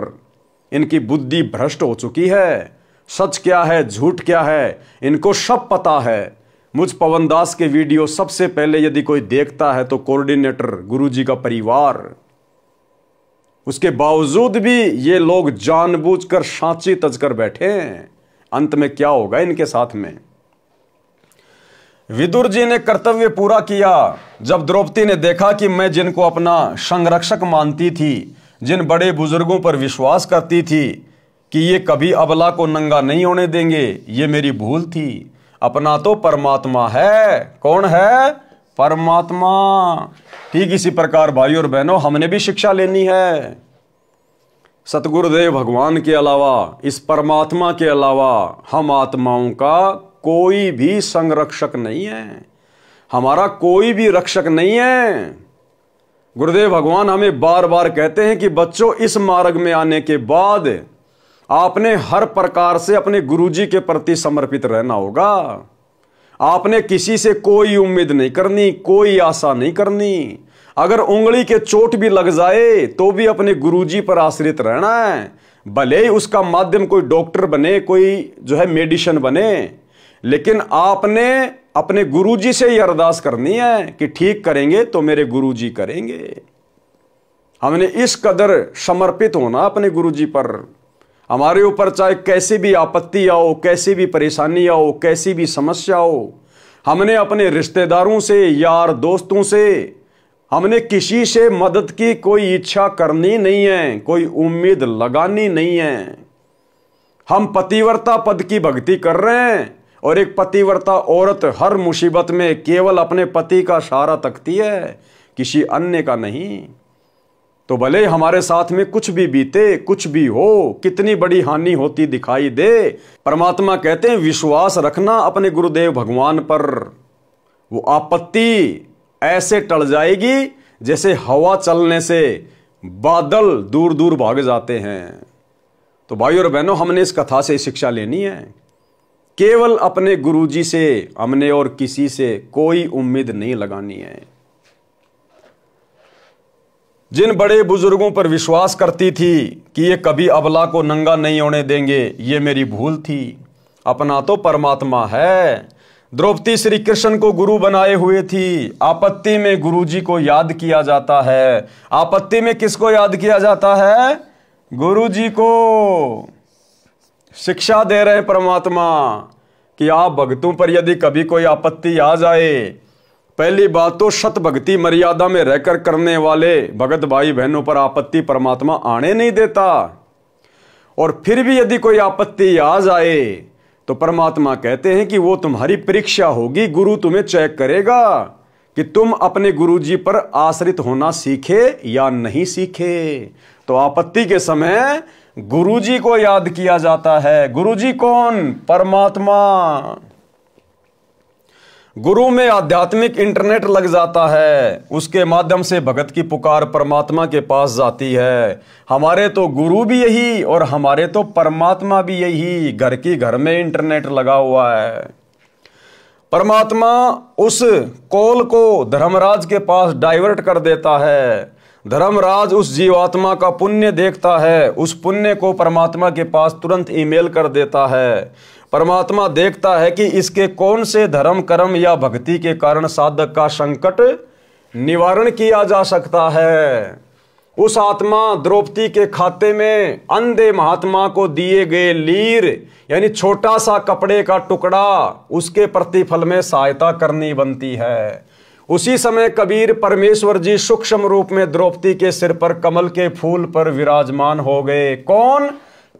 इनकी बुद्धि भ्रष्ट हो चुकी है। सच क्या है, झूठ क्या है, इनको सब पता है। मुझ पवन दास के वीडियो सबसे पहले यदि कोई देखता है तो कोऑर्डिनेटर, गुरुजी का परिवार। उसके बावजूद भी ये लोग जानबूझकर सांची तजकर बैठे हैं। अंत में क्या होगा इनके साथ में? विदुर जी ने कर्तव्य पूरा किया। जब द्रौपदी ने देखा कि मैं जिनको अपना संरक्षक मानती थी, जिन बड़े बुजुर्गों पर विश्वास करती थी कि ये कभी अबला को नंगा नहीं होने देंगे, ये मेरी भूल थी। अपना तो परमात्मा है। कौन है? परमात्मा। ठीक इसी प्रकार भाई और बहनों, हमने भी शिक्षा लेनी है। सतगुरुदेव भगवान के अलावा, इस परमात्मा के अलावा हम आत्माओं का कोई भी संरक्षक नहीं है, हमारा कोई भी रक्षक नहीं है। गुरुदेव भगवान हमें बार बार कहते हैं कि बच्चों, इस मार्ग में आने के बाद आपने हर प्रकार से अपने गुरुजी के प्रति समर्पित रहना होगा। आपने किसी से कोई उम्मीद नहीं करनी, कोई आशा नहीं करनी। अगर उंगली के चोट भी लग जाए तो भी अपने गुरुजी पर आश्रित रहना है। भले ही उसका माध्यम कोई डॉक्टर बने, कोई जो है मेडिसिन बने, लेकिन आपने अपने गुरुजी से ही अरदास करनी है कि ठीक करेंगे तो मेरे गुरुजी करेंगे। हमने इस कदर समर्पित होना अपने गुरुजी पर। हमारे ऊपर चाहे कैसी भी आपत्ति आओ, कैसी भी परेशानी आओ, कैसी भी समस्या हो, हमने अपने रिश्तेदारों से, यार दोस्तों से, हमने किसी से मदद की कोई इच्छा करनी नहीं है, कोई उम्मीद लगानी नहीं है। हम पतिव्रता पद की भक्ति कर रहे हैं और एक पतिव्रता औरत हर मुसीबत में केवल अपने पति का सहारा तकती है, किसी अन्य का नहीं। तो भले हमारे साथ में कुछ भी बीते, कुछ भी हो, कितनी बड़ी हानि होती दिखाई दे, परमात्मा कहते हैं विश्वास रखना अपने गुरुदेव भगवान पर। वो आपत्ति ऐसे टल जाएगी जैसे हवा चलने से बादल दूर दूर भाग जाते हैं। तो भाई और बहनों, हमने इस कथा से शिक्षा लेनी है केवल अपने गुरुजी से हमने और किसी से कोई उम्मीद नहीं लगानी है। जिन बड़े बुजुर्गों पर विश्वास करती थी कि ये कभी अबला को नंगा नहीं होने देंगे, ये मेरी भूल थी। अपना तो परमात्मा है। द्रौपदी श्री कृष्ण को गुरु बनाए हुए थी। आपत्ति में गुरुजी को याद किया जाता है। आपत्ति में किसको याद किया जाता है? गुरुजी को। शिक्षा दे रहे हैं परमात्मा कि आप भक्तों पर यदि कभी कोई आपत्ति आ जाए, पहली बात तो शत भक्ति मर्यादा में रहकर करने वाले भगत भाई बहनों पर आपत्ति परमात्मा आने नहीं देता। और फिर भी यदि कोई आपत्ति आ जाए तो परमात्मा कहते हैं कि वो तुम्हारी परीक्षा होगी। गुरु तुम्हें चेक करेगा कि तुम अपने गुरुजी पर आश्रित होना सीखे या नहीं सीखे। तो आपत्ति के समय गुरुजी को याद किया जाता है। गुरुजी कौन? परमात्मा। गुरु में आध्यात्मिक इंटरनेट लग जाता है, उसके माध्यम से भगत की पुकार परमात्मा के पास जाती है। हमारे तो गुरु भी यही और हमारे तो परमात्मा भी यही। घर की घर में इंटरनेट लगा हुआ है। परमात्मा उस कॉल को धर्मराज के पास डाइवर्ट कर देता है। धर्मराज उस जीवात्मा का पुण्य देखता है, उस पुण्य को परमात्मा के पास तुरंत ईमेल कर देता है। परमात्मा देखता है कि इसके कौन से धर्म कर्म या भक्ति के कारण साधक का संकट निवारण किया जा सकता है। उस आत्मा द्रौपदी के खाते में अंधे महात्मा को दिए गए लीर यानी छोटा सा कपड़े का टुकड़ा, उसके प्रतिफल में सहायता करनी बनती है। उसी समय कबीर परमेश्वर जी सूक्ष्म रूप में द्रौपदी के सिर पर कमल के फूल पर विराजमान हो गए। कौन?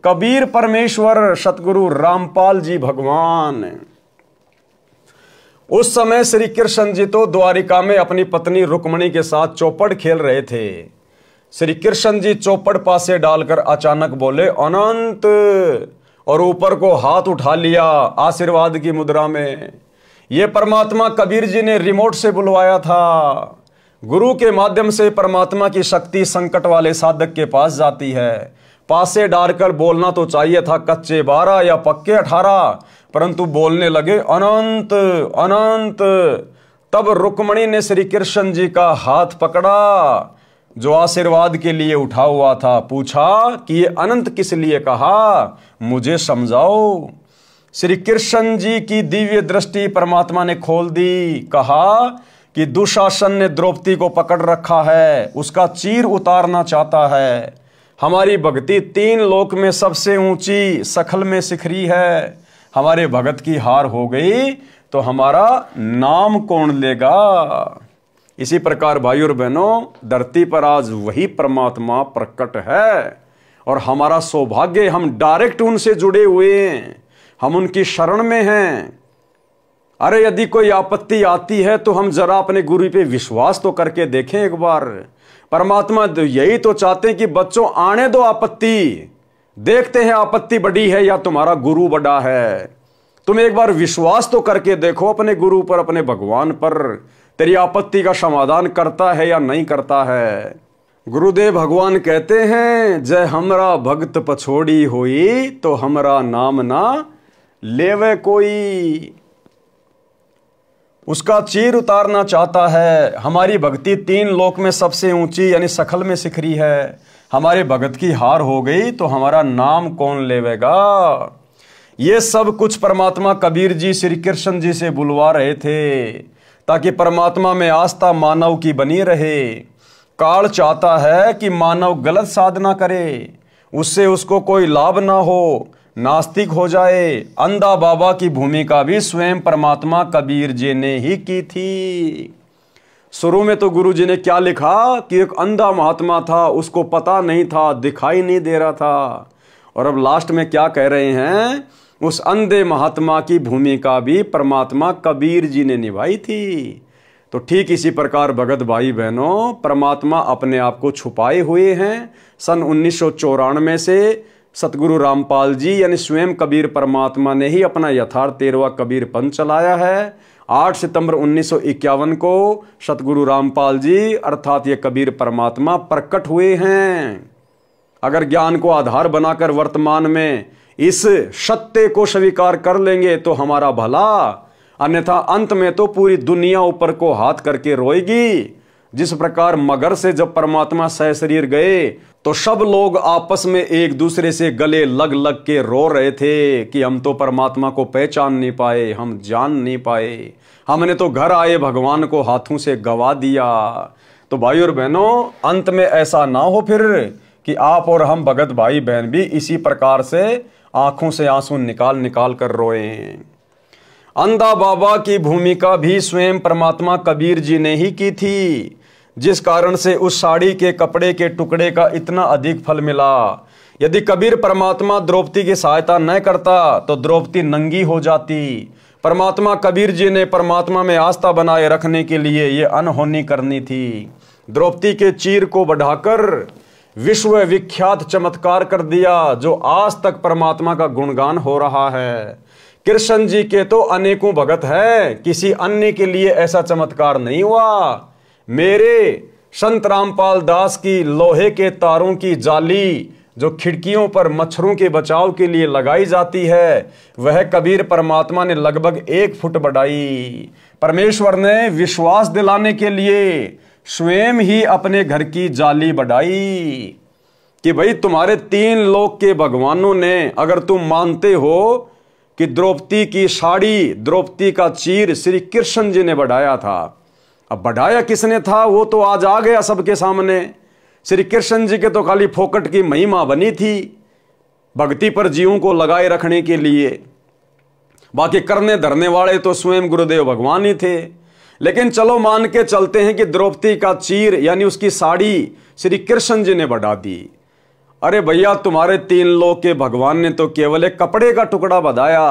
कबीर परमेश्वर सतगुरु रामपाल जी भगवान। उस समय श्री कृष्ण जी तो द्वारिका में अपनी पत्नी रुक्मणी के साथ चौपड़ खेल रहे थे। श्री कृष्ण जी चौपड़ पासे डालकर अचानक बोले अनंत, और ऊपर को हाथ उठा लिया आशीर्वाद की मुद्रा में। यह परमात्मा कबीर जी ने रिमोट से बुलवाया था। गुरु के माध्यम से परमात्मा की शक्ति संकट वाले साधक के पास जाती है। पासे डालकर बोलना तो चाहिए था कच्चे 12 या पक्के 18, परंतु बोलने लगे अनंत अनंत। तब रुक्मणी ने श्री कृष्ण जी का हाथ पकड़ा जो आशीर्वाद के लिए उठा हुआ था। पूछा कि ये अनंत किस लिए कहा, मुझे समझाओ। श्री कृष्ण जी की दिव्य दृष्टि परमात्मा ने खोल दी। कहा कि दुशासन ने द्रौपदी को पकड़ रखा है, उसका चीर उतारना चाहता है। हमारी भक्ति 3 लोक में सबसे ऊंची सखल में शिखरी है। हमारे भगत की हार हो गई तो हमारा नाम कौन लेगा। इसी प्रकार भाई और बहनों, धरती पर आज वही परमात्मा प्रकट है और हमारा सौभाग्य, हम डायरेक्ट उनसे जुड़े हुए हैं, हम उनकी शरण में हैं। अरे यदि कोई आपत्ति आती है तो हम जरा अपने गुरु पे विश्वास तो करके देखें एक बार। परमात्मा यही तो चाहते हैं कि बच्चों आने दो आपत्ति, देखते हैं आपत्ति बड़ी है या तुम्हारा गुरु बड़ा है। तुम एक बार विश्वास तो करके देखो अपने गुरु पर, अपने भगवान पर। तेरी आपत्ति का समाधान करता है या नहीं करता है। गुरुदेव भगवान कहते हैं, जय हमरा भक्त पछोड़ी होई तो हमरा नाम ना लेवे कोई। उसका चीर उतारना चाहता है। हमारी भक्ति 3 लोक में सबसे ऊंची यानी सखल में शिखरी है। हमारे भगत की हार हो गई तो हमारा नाम कौन लेवेगा। ये सब कुछ परमात्मा कबीर जी श्री कृष्ण जी से बुलवा रहे थे ताकि परमात्मा में आस्था मानव की बनी रहे। काल चाहता है कि मानव गलत साधना करे, उससे उसको कोई लाभ ना हो, नास्तिक हो जाए। अंधा बाबा की भूमिका भी स्वयं परमात्मा कबीर जी ने ही की थी। शुरू में तो गुरु जी ने क्या लिखा कि एक अंधा महात्मा था, उसको पता नहीं था, दिखाई नहीं दे रहा था। और अब लास्ट में क्या कह रहे हैं, उस अंधे महात्मा की भूमिका भी परमात्मा कबीर जी ने निभाई थी। तो ठीक इसी प्रकार भगत भाई बहनों, परमात्मा अपने आप को छुपाए हुए हैं। सन 1994 से सतगुरु रामपाल जी यानी स्वयं कबीर परमात्मा ने ही अपना यथार्थ 13वां कबीर पंथ चलाया है। 8 सितंबर 1951 को सतगुरु रामपाल जी अर्थात ये कबीर परमात्मा प्रकट हुए हैं। अगर ज्ञान को आधार बनाकर वर्तमान में इस सत्य को स्वीकार कर लेंगे तो हमारा भला, अन्यथा अंत में तो पूरी दुनिया ऊपर को हाथ करके रोएगी। जिस प्रकार मगर से जब परमात्मा सह शरीर गए तो सब लोग आपस में एक दूसरे से गले लग लग के रो रहे थे कि हम तो परमात्मा को पहचान नहीं पाए, हम जान नहीं पाए, हमने तो घर आए भगवान को हाथों से गवा दिया। तो भाई और बहनों, अंत में ऐसा ना हो फिर कि आप और हम भगत भाई बहन भी इसी प्रकार से आंखों से आंसू निकाल निकाल कर रोए। अंधा बाबा की भूमिका भी स्वयं परमात्मा कबीर जी ने ही की थी, जिस कारण से उस साड़ी के कपड़े के टुकड़े का इतना अधिक फल मिला। यदि कबीर परमात्मा द्रौपदी की सहायता न करता तो द्रौपदी नंगी हो जाती। परमात्मा कबीर जी ने परमात्मा में आस्था बनाए रखने के लिए ये अनहोनी करनी थी। द्रौपदी के चीर को बढ़ाकर विश्व विख्यात चमत्कार कर दिया, जो आज तक परमात्मा का गुणगान हो रहा है। कृष्ण जी के तो अनेकों भगत है, किसी अन्य के लिए ऐसा चमत्कार नहीं हुआ। मेरे संत रामपाल दास की लोहे के तारों की जाली जो खिड़कियों पर मच्छरों के बचाव के लिए लगाई जाती है, वह कबीर परमात्मा ने लगभग 1 फुट बढ़ाई। परमेश्वर ने विश्वास दिलाने के लिए स्वयं ही अपने घर की जाली बढ़ाई कि भाई तुम्हारे 3 लोक के भगवानों ने, अगर तुम मानते हो कि द्रौपदी की साड़ी, द्रौपदी का चीर श्री कृष्ण जी ने बढ़ाया था। अब बढ़ाया किसने था वो तो आज आ गया सबके सामने। श्री कृष्ण जी के तो खाली फोकट की महिमा बनी थी भक्ति पर जीवों को लगाए रखने के लिए, बाकी करने धरने वाले तो स्वयं गुरुदेव भगवान ही थे। लेकिन चलो मान के चलते हैं कि द्रौपदी का चीर यानी उसकी साड़ी श्री कृष्ण जी ने बढ़ा दी। अरे भैया, तुम्हारे 3 लोक के भगवान ने तो केवल एक कपड़े का टुकड़ा बढ़ाया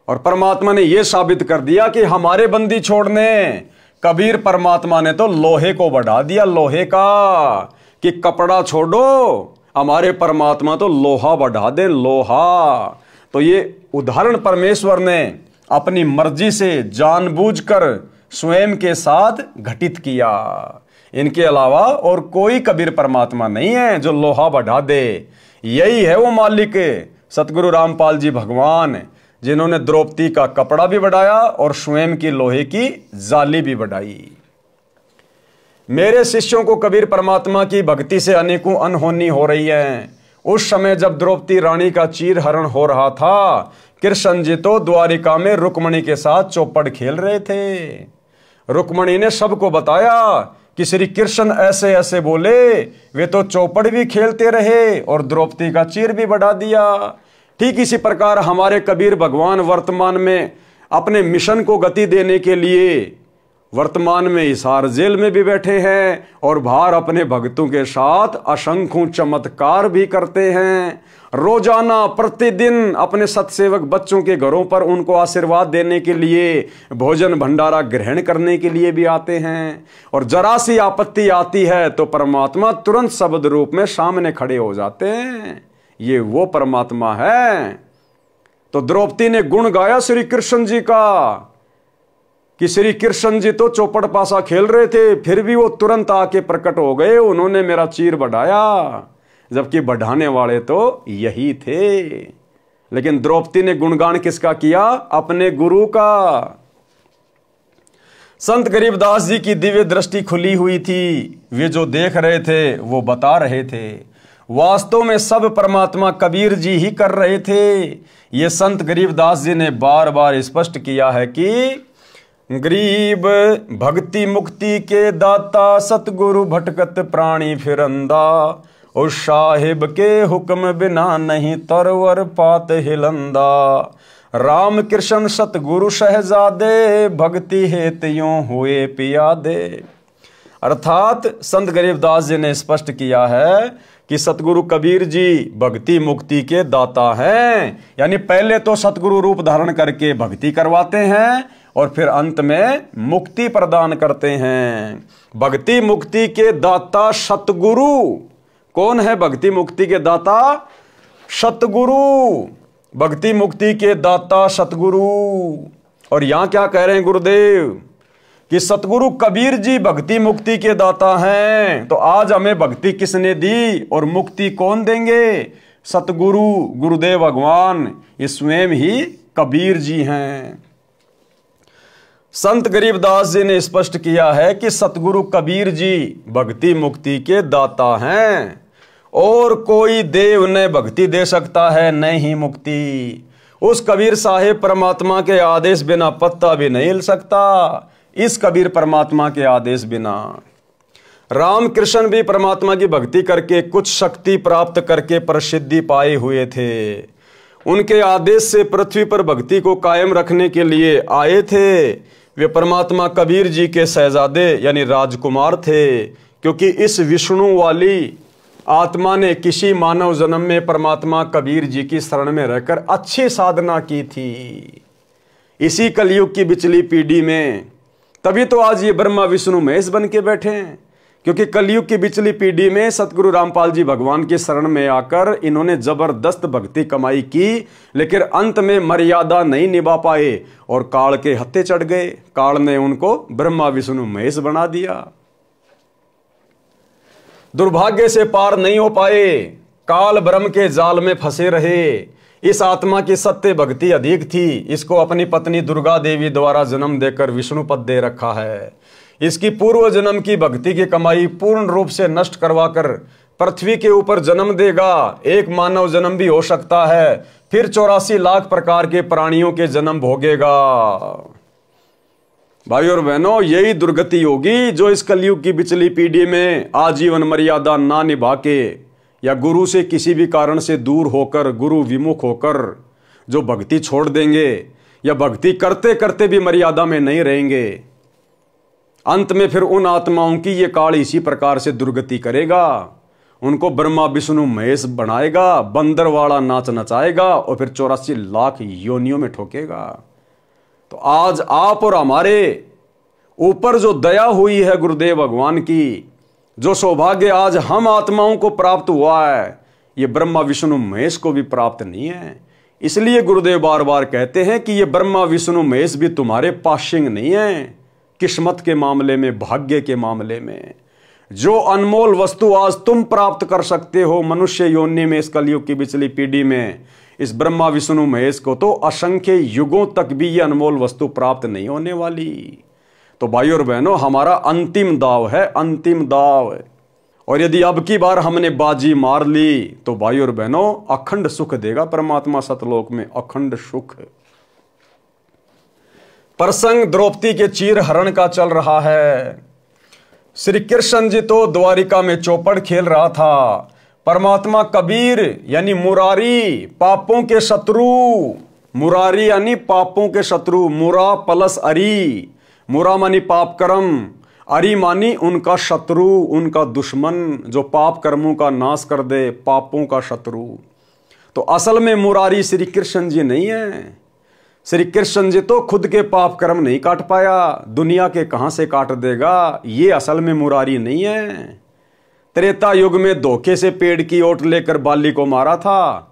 और परमात्मा ने यह साबित कर दिया कि हमारे बंदी छोड़ने कबीर परमात्मा ने तो लोहे को बढ़ा दिया, लोहे का, कि कपड़ा छोड़ो, हमारे परमात्मा तो लोहा बढ़ा दे, लोहा। तो ये उदाहरण परमेश्वर ने अपनी मर्जी से जानबूझकर स्वयं के साथ घटित किया। इनके अलावा और कोई कबीर परमात्मा नहीं है जो लोहा बढ़ा दे। यही है वो मालिक सतगुरु रामपाल जी भगवान, जिन्होंने द्रौपदी का कपड़ा भी बढ़ाया और स्वयं की लोहे की जाली भी बढ़ाई। मेरे शिष्यों को कबीर परमात्मा की भक्ति से अनेकों अनहोनी हो रही है। उस समय जब द्रौपदी रानी का चीर हरण हो रहा था, कृष्ण जी तो द्वारिका में रुक्मणी के साथ चौपड़ खेल रहे थे। रुक्मणी ने सबको बताया कि श्री कृष्ण ऐसे ऐसे बोले, वे तो चौपड़ भी खेलते रहे और द्रौपदी का चीर भी बढ़ा दिया। ठीक इसी प्रकार हमारे कबीर भगवान वर्तमान में अपने मिशन को गति देने के लिए वर्तमान में हिसार जेल में भी बैठे हैं और बाहर अपने भक्तों के साथ असंख्य चमत्कार भी करते हैं। रोजाना प्रतिदिन अपने सत्सेवक बच्चों के घरों पर उनको आशीर्वाद देने के लिए, भोजन भंडारा ग्रहण करने के लिए भी आते हैं। और जरा सी आपत्ति आती है तो परमात्मा तुरंत शब्द रूप में सामने खड़े हो जाते हैं। ये वो परमात्मा है। तो द्रौपदी ने गुण गाया श्री कृष्ण जी का कि श्री कृष्ण जी तो चौपड़ पासा खेल रहे थे, फिर भी वो तुरंत आके प्रकट हो गए, उन्होंने मेरा चीर बढ़ाया, जबकि बढ़ाने वाले तो यही थे। लेकिन द्रौपदी ने गुणगान किसका किया? अपने गुरु का। संत गरीबदास जी की दिव्य दृष्टि खुली हुई थी, वे जो देख रहे थे वो बता रहे थे। वास्तव में सब परमात्मा कबीर जी ही कर रहे थे। ये संत गरीबदास जी ने बार बार स्पष्ट किया है कि गरीब भक्ति मुक्ति के दाता, सतगुरु भटकत प्राणी फिरंदा, उस साहिब के हुक्म बिना नहीं तरवर पात हिलंदा। राम कृष्ण सतगुरु शहजादे, भक्ति हेत यूं हुए पियादे। अर्थात संत गरीबदास जी ने स्पष्ट किया है कि सतगुरु कबीर जी भक्ति मुक्ति के दाता हैं। यानी पहले तो सतगुरु रूप धारण करके भक्ति करवाते हैं और फिर अंत में मुक्ति प्रदान करते हैं। भक्ति मुक्ति के दाता सतगुरु। कौन है भक्ति मुक्ति के दाता? सतगुरु। भक्ति मुक्ति के दाता सतगुरु। और यहां क्या कह रहे हैं गुरुदेव कि सतगुरु कबीर जी भक्ति मुक्ति के दाता हैं। तो आज हमें भक्ति किसने दी और मुक्ति कौन देंगे? सतगुरु गुरुदेव भगवान ये स्वयं ही कबीर जी हैं। संत गरीबदास जी ने स्पष्ट किया है कि सतगुरु कबीर जी भक्ति मुक्ति के दाता हैं और कोई देव न भक्ति दे सकता है न ही मुक्ति। उस कबीर साहेब परमात्मा के आदेश बिना पत्ता भी नहीं हिल सकता, इस कबीर परमात्मा के आदेश बिना। रामकृष्ण भी परमात्मा की भक्ति करके कुछ शक्ति प्राप्त करके प्रसिद्धि पाए हुए थे। उनके आदेश से पृथ्वी पर भक्ति को कायम रखने के लिए आए थे। वे परमात्मा कबीर जी के शहजादे यानी राजकुमार थे, क्योंकि इस विष्णु वाली आत्मा ने किसी मानव जन्म में परमात्मा कबीर जी की शरण में रहकर अच्छी साधना की थी। इसी कलयुग की बिचली पीढ़ी में तभी तो आज ये ब्रह्मा विष्णु महेश बन के बैठे हैं, क्योंकि कलयुग की बिचली पीढ़ी में सतगुरु रामपाल जी भगवान की शरण में आकर इन्होंने जबरदस्त भक्ति कमाई की, लेकिन अंत में मर्यादा नहीं निभा पाए और काल के हत्थे चढ़ गए। काल ने उनको ब्रह्मा विष्णु महेश बना दिया। दुर्भाग्य से पार नहीं हो पाए, काल ब्रह्म के जाल में फंसे रहे। इस आत्मा की सत्य भक्ति अधिक थी, इसको अपनी पत्नी दुर्गा देवी द्वारा जन्म देकर विष्णु पद दे रखा है। इसकी पूर्व जन्म की भक्ति की कमाई पूर्ण रूप से नष्ट करवाकर पृथ्वी के ऊपर जन्म देगा। एक मानव जन्म भी हो सकता है, फिर 84 लाख प्रकार के प्राणियों के जन्म भोगेगा। भाई और बहनों, यही दुर्गति होगी जो इस कलयुग की बिचली पीढ़ी में आजीवन मर्यादा ना निभा के या गुरु से किसी भी कारण से दूर होकर, गुरु विमुख होकर जो भक्ति छोड़ देंगे या भक्ति करते करते भी मर्यादा में नहीं रहेंगे, अंत में फिर उन आत्माओं की ये काल इसी प्रकार से दुर्गति करेगा। उनको ब्रह्मा विष्णु महेश बनाएगा, बंदरवाड़ा नाच नचाएगा और फिर 84 लाख योनियों में ठोकेगा। तो आज आप और हमारे ऊपर जो दया हुई है गुरुदेव भगवान की, जो सौभाग्य आज हम आत्माओं को प्राप्त हुआ है, ये ब्रह्मा विष्णु महेश को भी प्राप्त नहीं है। इसलिए गुरुदेव बार बार कहते हैं कि ये ब्रह्मा विष्णु महेश भी तुम्हारे पाशिंग नहीं है। किस्मत के मामले में, भाग्य के मामले में जो अनमोल वस्तु आज तुम प्राप्त कर सकते हो मनुष्य योनि में, इस कलयुग की बिचली पीढ़ी में, इस ब्रह्मा विष्णु महेश को तो असंख्य युगों तक भी ये अनमोल वस्तु प्राप्त नहीं होने वाली। तो भाई और बहनों, हमारा अंतिम दाव है, अंतिम दाव। और यदि अब की बार हमने बाजी मार ली तो भाई और बहनों अखंड सुख देगा परमात्मा सतलोक में, अखंड सुख। प्रसंग द्रौपदी के चीर हरण का चल रहा है। श्री कृष्ण जी तो द्वारिका में चौपड़ खेल रहा था। परमात्मा कबीर यानी मुरारी, पापों के शत्रु, मुरारी यानी पापों के शत्रु, मुरा प्लस अरी, मुरा मानी पाप कर्म, अरी मानी उनका शत्रु, उनका दुश्मन जो पाप कर्मों का नाश कर दे, पापों का शत्रु। तो असल में मुरारी श्री कृष्ण जी नहीं है। श्री कृष्ण जी तो खुद के पाप कर्म नहीं काट पाया, दुनिया के कहां से काट देगा, ये असल में मुरारी नहीं है। त्रेता युग में धोखे से पेड़ की ओट लेकर बाली को मारा था,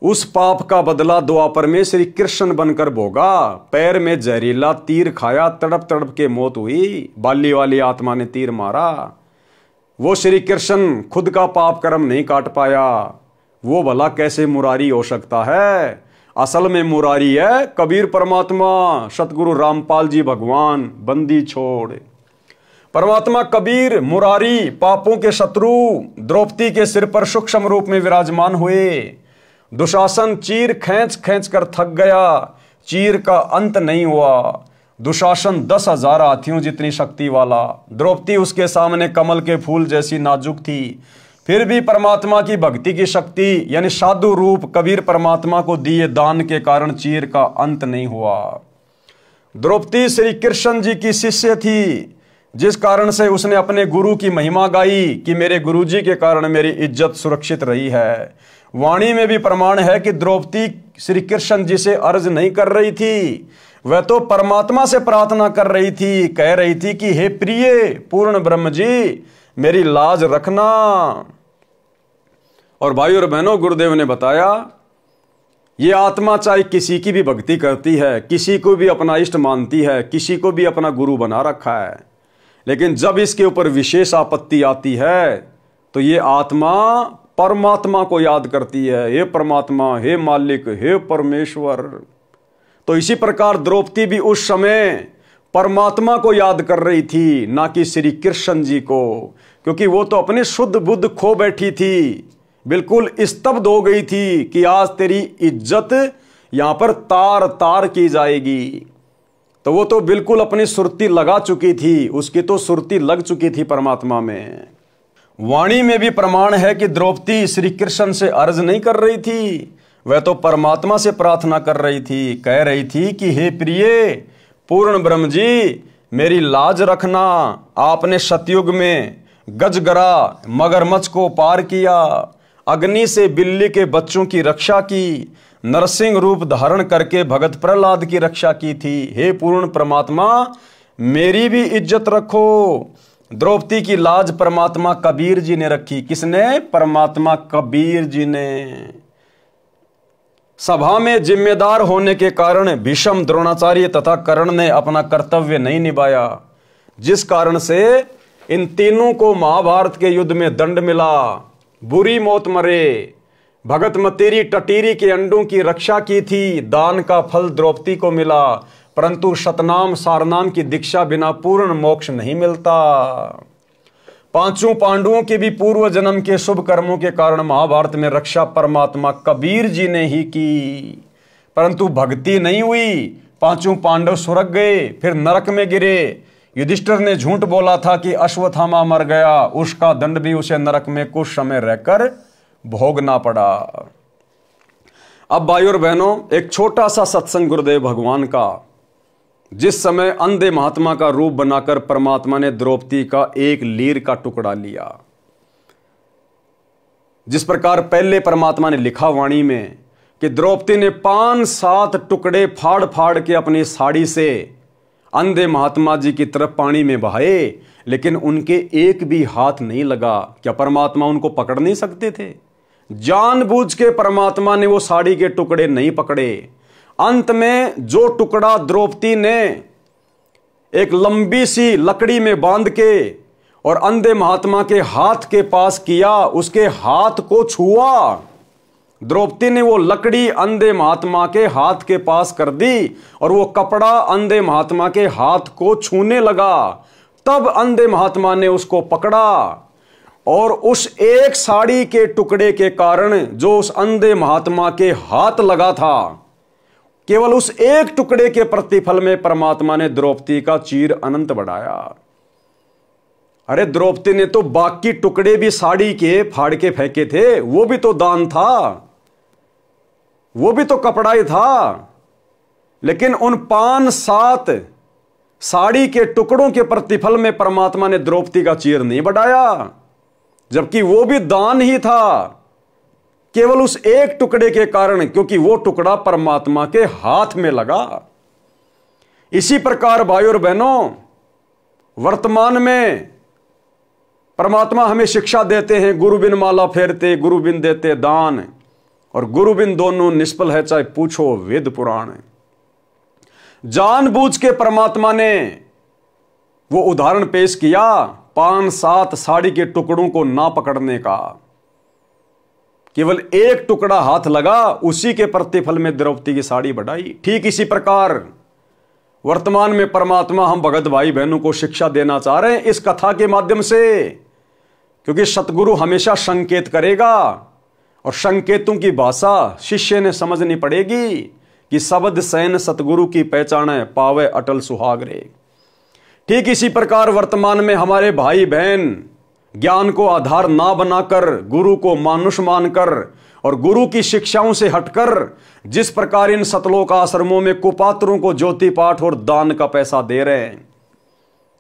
उस पाप का बदला द्वापर में श्री कृष्ण बनकर भोगा। पैर में जहरीला तीर खाया, तड़प तड़प के मौत हुई, बाली वाली आत्मा ने तीर मारा। वो श्री कृष्ण खुद का पाप कर्म नहीं काट पाया, वो भला कैसे मुरारी हो सकता है। असल में मुरारी है कबीर परमात्मा, सतगुरु रामपाल जी भगवान, बंदी छोड़। परमात्मा कबीर मुरारी, पापों के शत्रु, द्रौपदी के सिर पर सूक्ष्म रूप में विराजमान हुए। दुशासन चीर खींच खींच कर थक गया, चीर का अंत नहीं हुआ। दुशासन 10,000 हाथियों जितनी शक्ति वाला, द्रौपदी उसके सामने कमल के फूल जैसी नाजुक थी। फिर भी परमात्मा की भक्ति की शक्ति यानी साधु रूप कबीर परमात्मा को दिए दान के कारण चीर का अंत नहीं हुआ। द्रौपदी श्री कृष्ण जी की शिष्य थी, जिस कारण से उसने अपने गुरु की महिमा गाई कि मेरे गुरुजी के कारण मेरी इज्जत सुरक्षित रही है। वाणी में भी प्रमाण है कि द्रौपदी श्री कृष्ण जी से अर्ज नहीं कर रही थी, वह तो परमात्मा से प्रार्थना कर रही थी, कह रही थी कि हे प्रिय पूर्ण ब्रह्म जी मेरी लाज रखना। और भाई और बहनों, गुरुदेव ने बताया ये आत्मा चाहे किसी की भी भक्ति करती है, किसी को भी अपना इष्ट मानती है, किसी को भी अपना गुरु बना रखा है, लेकिन जब इसके ऊपर विशेष आपत्ति आती है तो ये आत्मा परमात्मा को याद करती है, हे परमात्मा, हे मालिक, हे परमेश्वर। तो इसी प्रकार द्रौपदी भी उस समय परमात्मा को याद कर रही थी, ना कि श्री कृष्ण जी को, क्योंकि वो तो अपनी शुद्ध बुद्ध खो बैठी थी, बिल्कुल स्तब्ध हो गई थी कि आज तेरी इज्जत यहां पर तार तार की जाएगी। तो वो तो बिल्कुल अपनी सुरती लगा चुकी थी, उसकी तो सुरती लग चुकी थी परमात्मा में। वाणी में भी प्रमाण है कि द्रौपदी श्री कृष्ण से अर्ज नहीं कर रही थी, वह तो परमात्मा से प्रार्थना कर रही थी। कह रही थी कि हे प्रिय पूर्ण ब्रह्म जी, मेरी लाज रखना। आपने सतयुग में गजगरा मगरमच्छ को पार किया, अग्नि से बिल्ली के बच्चों की रक्षा की, नरसिंह रूप धारण करके भगत प्रहलाद की रक्षा की थी। हे पूर्ण परमात्मा, मेरी भी इज्जत रखो। द्रौपदी की लाज परमात्मा कबीर जी ने रखी। किसने? परमात्मा कबीर जी ने। सभा में जिम्मेदार होने के कारण भीष्म, द्रोणाचार्य तथा कर्ण ने अपना कर्तव्य नहीं निभाया, जिस कारण से इन तीनों को महाभारत के युद्ध में दंड मिला, बुरी मौत मरे। भगत मतेरी टटीरी के अंडों की रक्षा की थी, दान का फल द्रौपदी को मिला, परंतु शतनाम सारनाम की दीक्षा बिना पूर्ण मोक्ष नहीं मिलता। पांचों पांडवों के भी पूर्व जन्म के शुभ कर्मों के कारण महाभारत में रक्षा परमात्मा कबीर जी ने ही की, परंतु भक्ति नहीं हुई। पांचों पांडव स्वर्ग गए, फिर नरक में गिरे। युधिष्ठिर ने झूठ बोला था कि अश्वत्थामा मर गया, उसका दंड भी उसे नरक में कुछ समय रहकर भोगना पड़ा। अब भाइयों और बहनों, एक छोटा सा सत्संग गुरुदेव भगवान का, जिस समय अंधे महात्मा का रूप बनाकर परमात्मा ने द्रौपदी का एक लीर का टुकड़ा लिया। जिस प्रकार पहले परमात्मा ने लिखा वाणी में कि द्रौपदी ने 5-7 टुकड़े फाड़ फाड़ के अपनी साड़ी से अंधे महात्मा जी की तरफ पानी में बहाए, लेकिन उनके एक भी हाथ नहीं लगा। क्या परमात्मा उनको पकड़ नहीं सकते थे? जानबूझ के परमात्मा ने वो साड़ी के टुकड़े नहीं पकड़े। अंत में जो टुकड़ा द्रौपदी ने एक लंबी सी लकड़ी में बांध के और अंधे महात्मा के हाथ के पास किया, उसके हाथ को छुआ। द्रौपदी ने वो लकड़ी अंधे महात्मा के हाथ के पास कर दी और वो कपड़ा अंधे महात्मा के हाथ को छूने लगा। तब अंधे महात्मा ने उसको पकड़ा और उस एक साड़ी के टुकड़े के कारण जो उस अंधे महात्मा के हाथ लगा था, केवल उस एक टुकड़े के प्रतिफल में परमात्मा ने द्रौपदी का चीर अनंत बढ़ाया। अरे द्रौपदी ने तो बाकी टुकड़े भी साड़ी के फाड़ के फेंके थे, वो भी तो दान था, वो भी तो कपड़ा ही था, लेकिन उन 5-7 साड़ी के टुकड़ों के प्रतिफल में परमात्मा ने द्रौपदी का चीर नहीं बढ़ाया, जबकि वो भी दान ही था, केवल उस एक टुकड़े के कारण, क्योंकि वो टुकड़ा परमात्मा के हाथ में लगा। इसी प्रकार भाइयों और बहनों, वर्तमान में परमात्मा हमें शिक्षा देते हैं, गुरु बिन माला फेरते, गुरु बिन देते दान, और गुरु बिन दोनों निष्फल है, चाहे पूछो वेद पुराण। जानबूझ के परमात्मा ने वो उदाहरण पेश किया 5-7 साड़ी के टुकड़ों को ना पकड़ने का, केवल एक टुकड़ा हाथ लगा, उसी के प्रतिफल में द्रौपदी की साड़ी बढ़ाई। ठीक इसी प्रकार वर्तमान में परमात्मा हम भगत भाई बहनों को शिक्षा देना चाह रहे हैं इस कथा के माध्यम से, क्योंकि सतगुरु हमेशा संकेत करेगा और संकेतों की भाषा शिष्य ने समझनी पड़ेगी कि शब्द सैन सतगुरु की पहचान है, पावे अटल सुहागरे। ठीक इसी प्रकार वर्तमान में हमारे भाई बहन ज्ञान को आधार ना बनाकर गुरु को मानुष मानकर और गुरु की शिक्षाओं से हटकर जिस प्रकार इन सतलोक आश्रमों में कुपात्रों को ज्योति पाठ और दान का पैसा दे रहे हैं।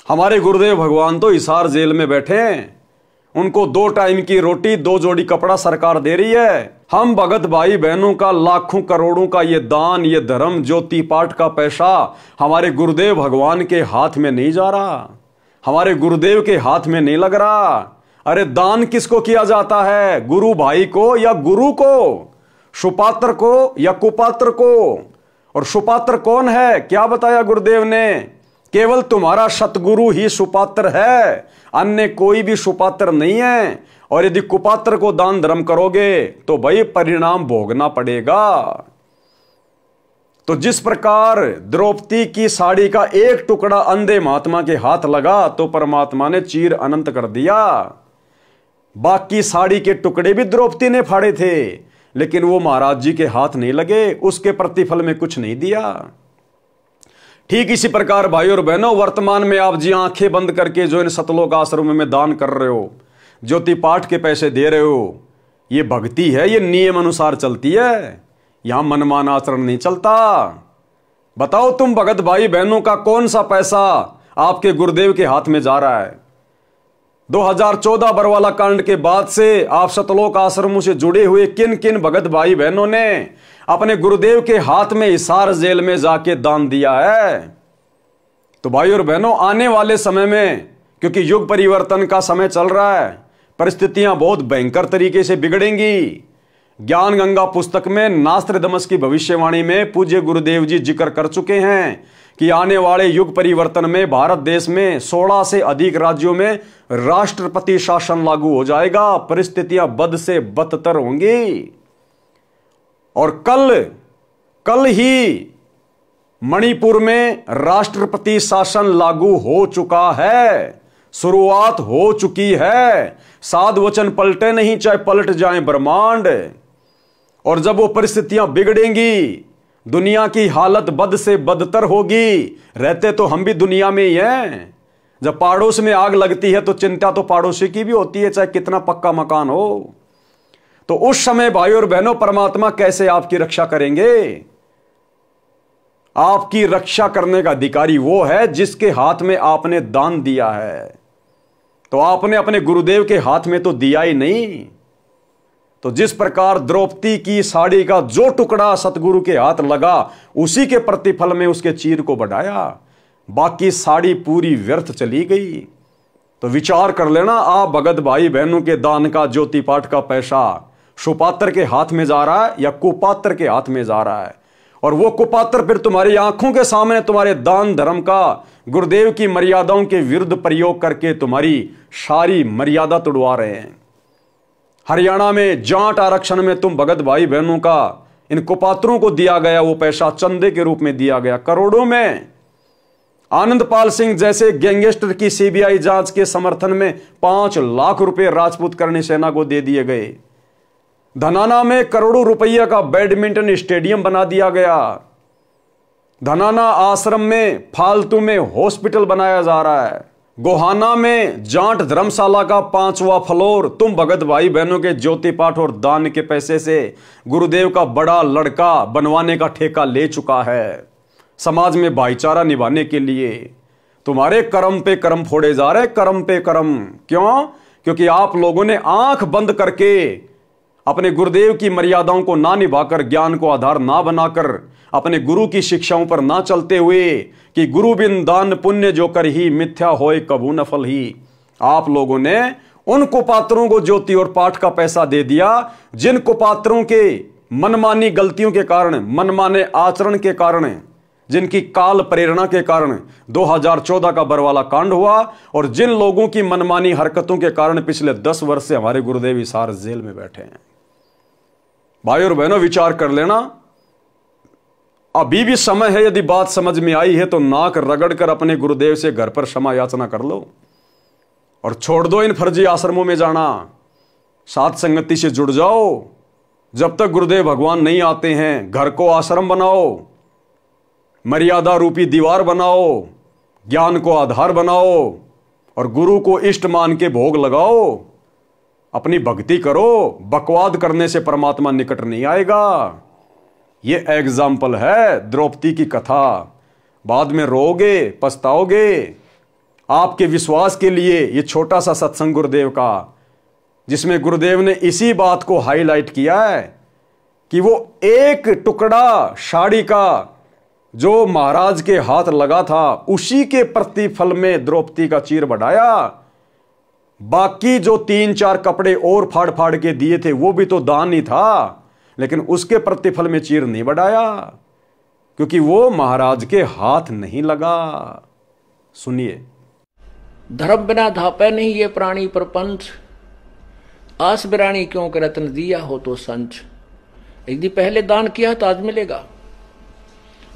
हमारे गुरुदेव भगवान तो हिसार जेल में बैठे हैं, उनको 2 टाइम की रोटी 2 जोड़ी कपड़ा सरकार दे रही है। हम भगत भाई बहनों का लाखों करोड़ों का ये दान, ये धर्म, ज्योति पाठ का पैसा हमारे गुरुदेव भगवान के हाथ में नहीं जा रहा, हमारे गुरुदेव के हाथ में नहीं लग रहा। अरे दान किसको किया जाता है? गुरु भाई को या गुरु को, सुपात्र को या कुपात्र को। और सुपात्र कौन है? क्या बताया गुरुदेव ने केवल तुम्हारा सतगुरु ही सुपात्र है, अन्य कोई भी सुपात्र नहीं है। और यदि कुपात्र को दान धर्म करोगे तो भाई परिणाम भोगना पड़ेगा। तो जिस प्रकार द्रौपदी की साड़ी का एक टुकड़ा अंधे महात्मा के हाथ लगा तो परमात्मा ने चीर अनंत कर दिया। बाकी साड़ी के टुकड़े भी द्रौपदी ने फाड़े थे, लेकिन वो महाराज जी के हाथ नहीं लगे, उसके प्रतिफल में कुछ नहीं दिया। ठीक इसी प्रकार भाई और बहनों, वर्तमान में आप जी आंखें बंद करके जो इन सतलोक आश्रम में दान कर रहे हो, ज्योति पाठ के पैसे दे रहे हो, ये भक्ति है, ये नियम अनुसार चलती है। यहां मनमान आचरण नहीं चलता। बताओ तुम भगत भाई बहनों का कौन सा पैसा आपके गुरुदेव के हाथ में जा रहा है? 2014 बरवाला कांड के बाद से आप सतलोक आश्रमों से जुड़े हुए किन किन भगत भाई बहनों ने अपने गुरुदेव के हाथ में हिसार जेल में जाके दान दिया है? तो भाई और बहनों, आने वाले समय में, क्योंकि युग परिवर्तन का समय चल रहा है, परिस्थितियां बहुत भयंकर तरीके से बिगड़ेंगी। ज्ञान गंगा पुस्तक में नास्त्रदमस की भविष्यवाणी में पूज्य गुरुदेव जी जिक्र कर चुके हैं कि आने वाले युग परिवर्तन में भारत देश में 16 से अधिक राज्यों में राष्ट्रपति शासन लागू हो जाएगा। परिस्थितियां बद से बदतर होंगी। और कल ही मणिपुर में राष्ट्रपति शासन लागू हो चुका है, शुरुआत हो चुकी है। साध वचन पलटे नहीं, चाहे पलट जाए ब्रह्मांड। और जब वो परिस्थितियां बिगड़ेंगी, दुनिया की हालत बद से बदतर होगी। रहते तो हम भी दुनिया में ही हैं। जब पड़ोस में आग लगती है तो चिंता तो पड़ोसी की भी होती है, चाहे कितना पक्का मकान हो। तो उस समय भाई और बहनों, परमात्मा कैसे आपकी रक्षा करेंगे? आपकी रक्षा करने का अधिकारी वो है जिसके हाथ में आपने दान दिया है। तो आपने अपने गुरुदेव के हाथ में तो दिया ही नहीं। तो जिस प्रकार द्रौपदी की साड़ी का जो टुकड़ा सतगुरु के हाथ लगा, उसी के प्रतिफल में उसके चीर को बढ़ाया। बाकी साड़ी पूरी व्यर्थ चली गई। तो विचार कर लेना, आप भगत भाई बहनों के दान का, ज्योति पाठ का पैसा सुपात्र के हाथ में जा रहा है या कुपात्र के हाथ में जा रहा है। और वो कुपात्र फिर तुम्हारी आंखों के सामने तुम्हारे दान धर्म का, गुरुदेव की मर्यादाओं के विरुद्ध प्रयोग करके तुम्हारी सारी मर्यादा तोड़वा रहे हैं। हरियाणा में जाट आरक्षण में तुम भगत भाई बहनों का, इन कुपात्रों को दिया गया वो पैसा चंदे के रूप में दिया गया, करोड़ों में। आनंदपाल सिंह जैसे गैंगस्टर की सीबीआई जांच के समर्थन में 5 लाख रुपए राजपूत करणी सेना को दे दिए गए। धनाना में करोड़ों रुपया का बैडमिंटन स्टेडियम बना दिया गया। धनाना आश्रम में फालतू में हॉस्पिटल बनाया जा रहा है। गोहाना में जाट धर्मशाला का 5वां फ्लोर तुम भगत भाई बहनों के ज्योति पाठ और दान के पैसे से गुरुदेव का बड़ा लड़का बनवाने का ठेका ले चुका है। समाज में भाईचारा निभाने के लिए तुम्हारे कर्म पे कर्म फोड़े जा रहे, कर्म पे कर्म। क्यों? क्योंकि आप लोगों ने आंख बंद करके अपने गुरुदेव की मर्यादाओं को ना निभाकर, ज्ञान को आधार ना बनाकर, अपने गुरु की शिक्षाओं पर ना चलते हुए कि गुरु बिन दान पुण्य जो कर ही मिथ्या होए कबू नफल ही, आप लोगों ने उन कुपात्रों को ज्योति और पाठ का पैसा दे दिया जिन कुपात्रों के मनमानी गलतियों के कारण, मनमाने आचरण के कारण, जिनकी काल प्रेरणा के कारण 2014 का बरवाला कांड हुआ और जिन लोगों की मनमानी हरकतों के कारण पिछले 10 वर्ष से हमारे गुरुदेव हिसार जेल में बैठे हैं। भाई और बहनों, विचार कर लेना, अभी भी समय है। यदि बात समझ में आई है तो नाक रगड़कर अपने गुरुदेव से घर पर क्षमा याचना कर लो और छोड़ दो इन फर्जी आश्रमों में जाना। साथ संगति से जुड़ जाओ। जब तक गुरुदेव भगवान नहीं आते हैं, घर को आश्रम बनाओ, मर्यादा रूपी दीवार बनाओ, ज्ञान को आधार बनाओ और गुरु को इष्ट मान के भोग लगाओ। अपनी भक्ति करो। बकवाद करने से परमात्मा निकट नहीं आएगा। ये एग्जाम्पल है द्रौपदी की कथा। बाद में रोओगे, पछताओगे। आपके विश्वास के लिए ये छोटा सा सत्संग गुरुदेव का, जिसमें गुरुदेव ने इसी बात को हाईलाइट किया है कि वो एक टुकड़ा साड़ी का जो महाराज के हाथ लगा था, उसी के प्रतिफल में द्रौपदी का चीर बढ़ाया। बाकी जो 3-4 कपड़े और फाड़ फाड़ के दिए थे वो भी तो दान ही था, लेकिन उसके प्रतिफल में चीर नहीं बढ़ाया, क्योंकि वो महाराज के हाथ नहीं लगा। सुनिए। धर्म बिना धापै नहीं ये प्राणी प्रपंच, आस बिरानी क्यों कर रत्न दिया हो तो संच। यदि पहले दान किया तो आज मिलेगा,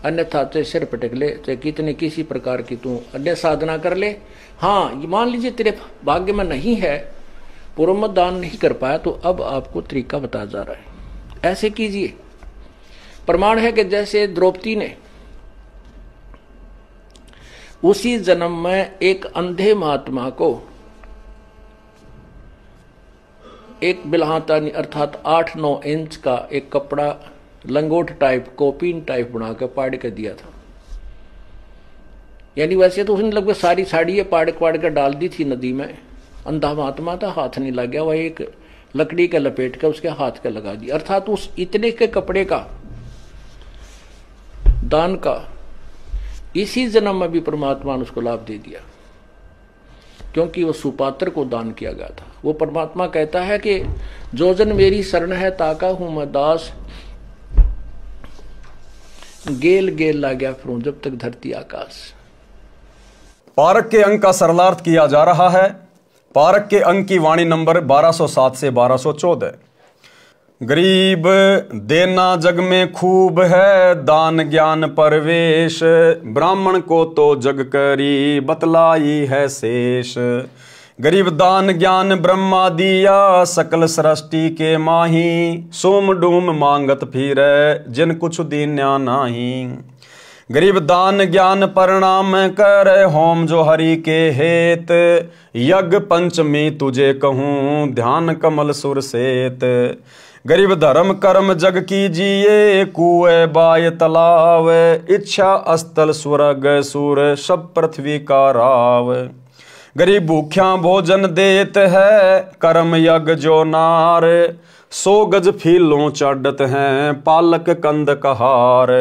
अन्यथा चाहे सिर पटक ले, चाहे कितने किसी प्रकार की तू अन्य साधना कर ले। हाँ, ये मान लीजिए तेरे भाग्य में नहीं है, पूर्व में दान नहीं कर पाया, तो अब आपको तरीका बताया जा रहा है, ऐसे कीजिए। प्रमाण है कि जैसे द्रौपदी ने उसी जन्म में एक अंधे महात्मा को एक बिल्हाता अर्थात 8-9 इंच का एक कपड़ा लंगोट टाइप कोपीन टाइप बना के पाड़ के दिया था। यानी वैसे तो उसने लगभग सारी साड़ी पाड़ के डाल दी थी नदी में। अंधा महात्मा था, हाथ नहीं लग गया, वह एक लकड़ी के लपेट के उसके हाथ के लगा दिया। अर्थात उस इतने के कपड़े का दान का इसी जन्म में भी परमात्मा ने उसको लाभ दे दिया, क्योंकि वो सुपात्र को दान किया गया था। वो परमात्मा कहता है कि जो जन मेरी शरण है ताका हूं मैं दास, गेल गेल ला गया फिरूं जब तक धरती आकाश। पारक के अंक का सरलार्थ किया जा रहा है। पारक के अंक की वाणी नंबर 1207 से 1214। गरीब देना जग में खूब है, दान ज्ञान परवेश, ब्राह्मण को तो जग करी बतलाई है शेष। गरीब दान ज्ञान ब्रह्मा दिया, सकल सृष्टि के माही, सोम डूम मांगत फिरे जिन कुछ दीन्या नाही। गरीब दान ज्ञान परिणाम कर, होम जो हरि के हेत, यज्ञ पंचमी तुझे कहूँ ध्यान कमल सुर सेत। गरीब धर्म कर्म जग कीजिए, कुए बाय तलाव, इच्छा अस्तल स्वर्ग सुर सब पृथ्वी का राव। गरीब भूख्या भोजन देत है, कर्म यज्ञ जो नार, 100 गज फीलों चढ़त हैं पालक कंद कहार।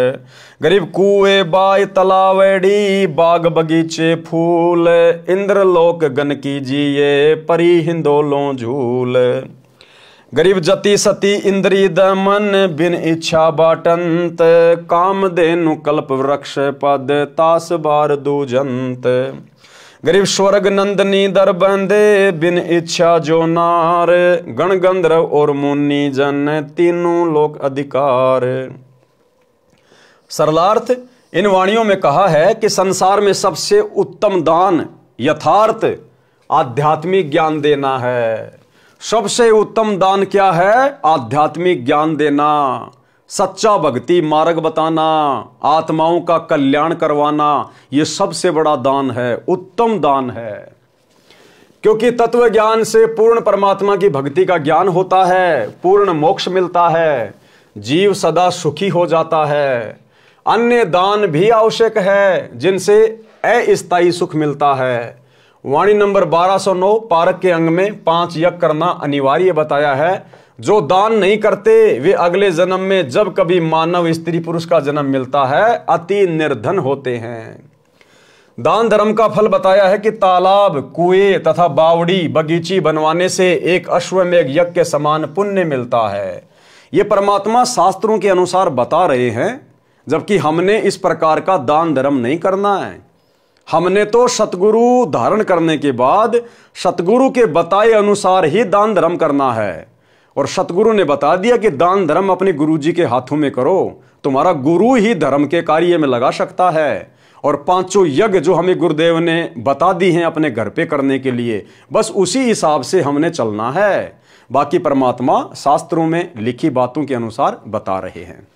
गरीब कुए बाय तलावड़ी, बाग बगीचे फूल, इंद्रलोक गन कीजिए परी हिंदोलों झूल। गरीब जति सती इंद्री दमन, बिन इच्छा बाटंत, काम देनु कल्प वृक्ष पद तास बार दूजंत। गरीब स्वर्ग नंदनी दर बंदे, बिन इच्छा जो नार, गण गंधर्व और मुनि जन तीनों लोक अधिकार। सरलार्थ इन वाणियों में कहा है कि संसार में सबसे उत्तम दान यथार्थ आध्यात्मिक ज्ञान देना है। सबसे उत्तम दान क्या है? आध्यात्मिक ज्ञान देना, सच्चा भक्ति मार्ग बताना, आत्माओं का कल्याण करवाना, यह सबसे बड़ा दान है, उत्तम दान है। क्योंकि तत्व ज्ञान से पूर्ण परमात्मा की भक्ति का ज्ञान होता है, पूर्ण मोक्ष मिलता है, जीव सदा सुखी हो जाता है। अन्य दान भी आवश्यक है जिनसे अस्थायी सुख मिलता है। वाणी नंबर 1209 पारक के अंग में 5 यज्ञ करना अनिवार्य बताया है। जो दान नहीं करते वे अगले जन्म में जब कभी मानव स्त्री पुरुष का जन्म मिलता है अति निर्धन होते हैं। दान धर्म का फल बताया है कि तालाब, कुएं तथा बावड़ी बगीची बनवाने से एक अश्वमेघ यज्ञ के समान पुण्य मिलता है। ये परमात्मा शास्त्रों के अनुसार बता रहे हैं, जबकि हमने इस प्रकार का दान धर्म नहीं करना है। हमने तो सतगुरु धारण करने के बाद सतगुरु के बताए अनुसार ही दान धर्म करना है। और सतगुरु ने बता दिया कि दान धर्म अपने गुरुजी के हाथों में करो, तुम्हारा गुरु ही धर्म के कार्य में लगा सकता है। और 5 यज्ञ जो हमें गुरुदेव ने बता दी हैं अपने घर पे करने के लिए, बस उसी हिसाब से हमने चलना है। बाकी परमात्मा शास्त्रों में लिखी बातों के अनुसार बता रहे हैं।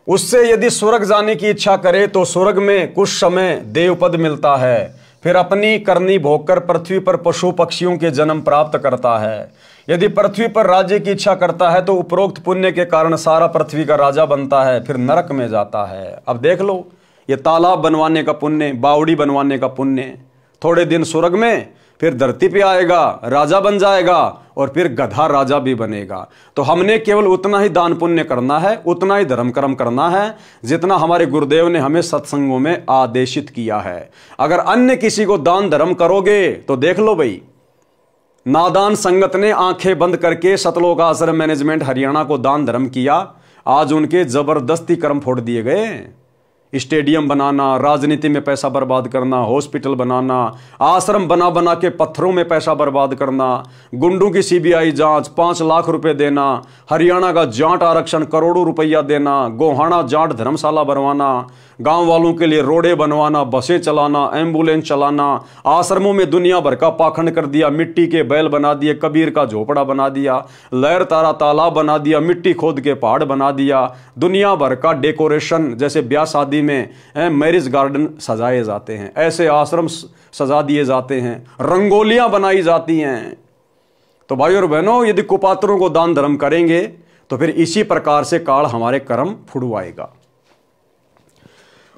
उससे यदि स्वर्ग जाने की इच्छा करे तो स्वर्ग में कुछ समय देवपद मिलता है, फिर अपनी करनी भोगकर पृथ्वी पर पशु पक्षियों के जन्म प्राप्त करता है। यदि पृथ्वी पर राज्य की इच्छा करता है तो उपरोक्त पुण्य के कारण सारा पृथ्वी का राजा बनता है, फिर नरक में जाता है। अब देख लो, ये तालाब बनवाने का पुण्य, बावड़ी बनवाने का पुण्य, थोड़े दिन स्वर्ग में, फिर धरती पे आएगा, राजा बन जाएगा और फिर गधा राजा भी बनेगा। तो हमने केवल उतना ही दान पुण्य करना है, उतना ही धर्म कर्म करना है जितना हमारे गुरुदेव ने हमें सत्संगों में आदेशित किया है। अगर अन्य किसी को दान धर्म करोगे तो देख लो भाई, नादान संगत ने आंखें बंद करके सतलोक आश्रम मैनेजमेंट हरियाणा को दान धर्म किया, आज उनके जबरदस्ती कर्म फोड़ दिए गए। स्टेडियम बनाना, राजनीति में पैसा बर्बाद करना, हॉस्पिटल बनाना, आश्रम बना बना के पत्थरों में पैसा बर्बाद करना, गुंडों की सीबीआई जांच, 5 लाख रुपए देना, हरियाणा का जाट आरक्षण करोड़ों रुपया देना, गोहाना जाट धर्मशाला बनवाना, गांव वालों के लिए रोडें बनवाना, बसें चलाना, एम्बुलेंस चलाना, आश्रमों में दुनिया भर का पाखंड कर दिया, मिट्टी के बैल बना दिए, कबीर का झोपड़ा बना दिया, लहर तारा तालाब बना दिया, मिट्टी खोद के पहाड़ बना दिया, दुनिया भर का डेकोरेशन, जैसे ब्याह शादी में मैरिज गार्डन सजाए जाते हैं, ऐसे आश्रम सजा दिए जाते हैं, रंगोलियां बनाई जाती हैं। तो भाई और बहनों, यदि कुपात्रों को दान धर्म करेंगे तो फिर इसी प्रकार से काल हमारे कर्म फुड़वाएगा।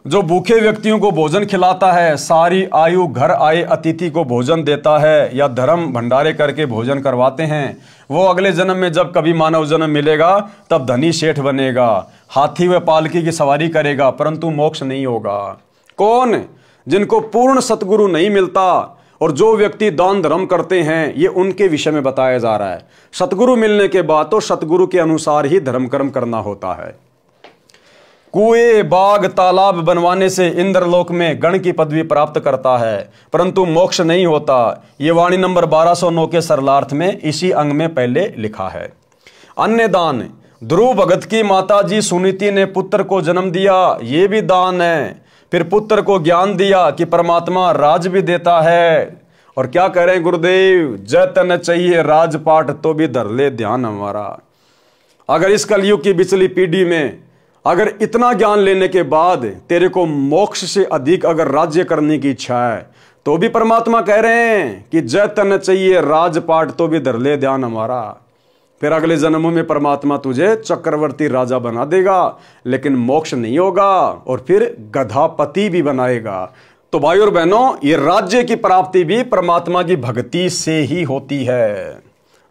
जो भूखे व्यक्तियों को भोजन खिलाता है, सारी आयु घर आए अतिथि को भोजन देता है, या धर्म भंडारे करके भोजन करवाते हैं, वो अगले जन्म में जब कभी मानव जन्म मिलेगा तब धनी सेठ बनेगा, हाथी व पालकी की सवारी करेगा, परंतु मोक्ष नहीं होगा। कौन? जिनको पूर्ण सतगुरु नहीं मिलता। और जो व्यक्ति दान धर्म करते हैं, ये उनके विषय में बताया जा रहा है। सतगुरु मिलने के बाद तो सतगुरु के अनुसार ही धर्म कर्म करना होता है। कुएं, बाग, तालाब बनवाने से इंद्रलोक में गण की पदवी प्राप्त करता है, परंतु मोक्ष नहीं होता। ये वाणी नंबर 1209 के सरलार्थ में इसी अंग में पहले लिखा है। अन्य दान, ध्रुव भगत की माता जी सुनीति ने पुत्र को जन्म दिया, ये भी दान है। फिर पुत्र को ज्ञान दिया कि परमात्मा राज भी देता है। और क्या कह रहे हैं गुरुदेव, जतन चाहिए राजपाट तो भी धर ले ध्यान हमारा। अगर इस कलयुग की बिचली पीढ़ी में अगर इतना ज्ञान लेने के बाद तेरे को मोक्ष से अधिक अगर राज्य करने की इच्छा है, तो भी परमात्मा कह रहे हैं कि जतन चाहिए राजपाट तो भी धर ले ध्यान हमारा। फिर अगले जन्मों में परमात्मा तुझे चक्रवर्ती राजा बना देगा, लेकिन मोक्ष नहीं होगा, और फिर गधापति भी बनाएगा। तो भाई और बहनों, ये राज्य की प्राप्ति भी परमात्मा की भक्ति से ही होती है।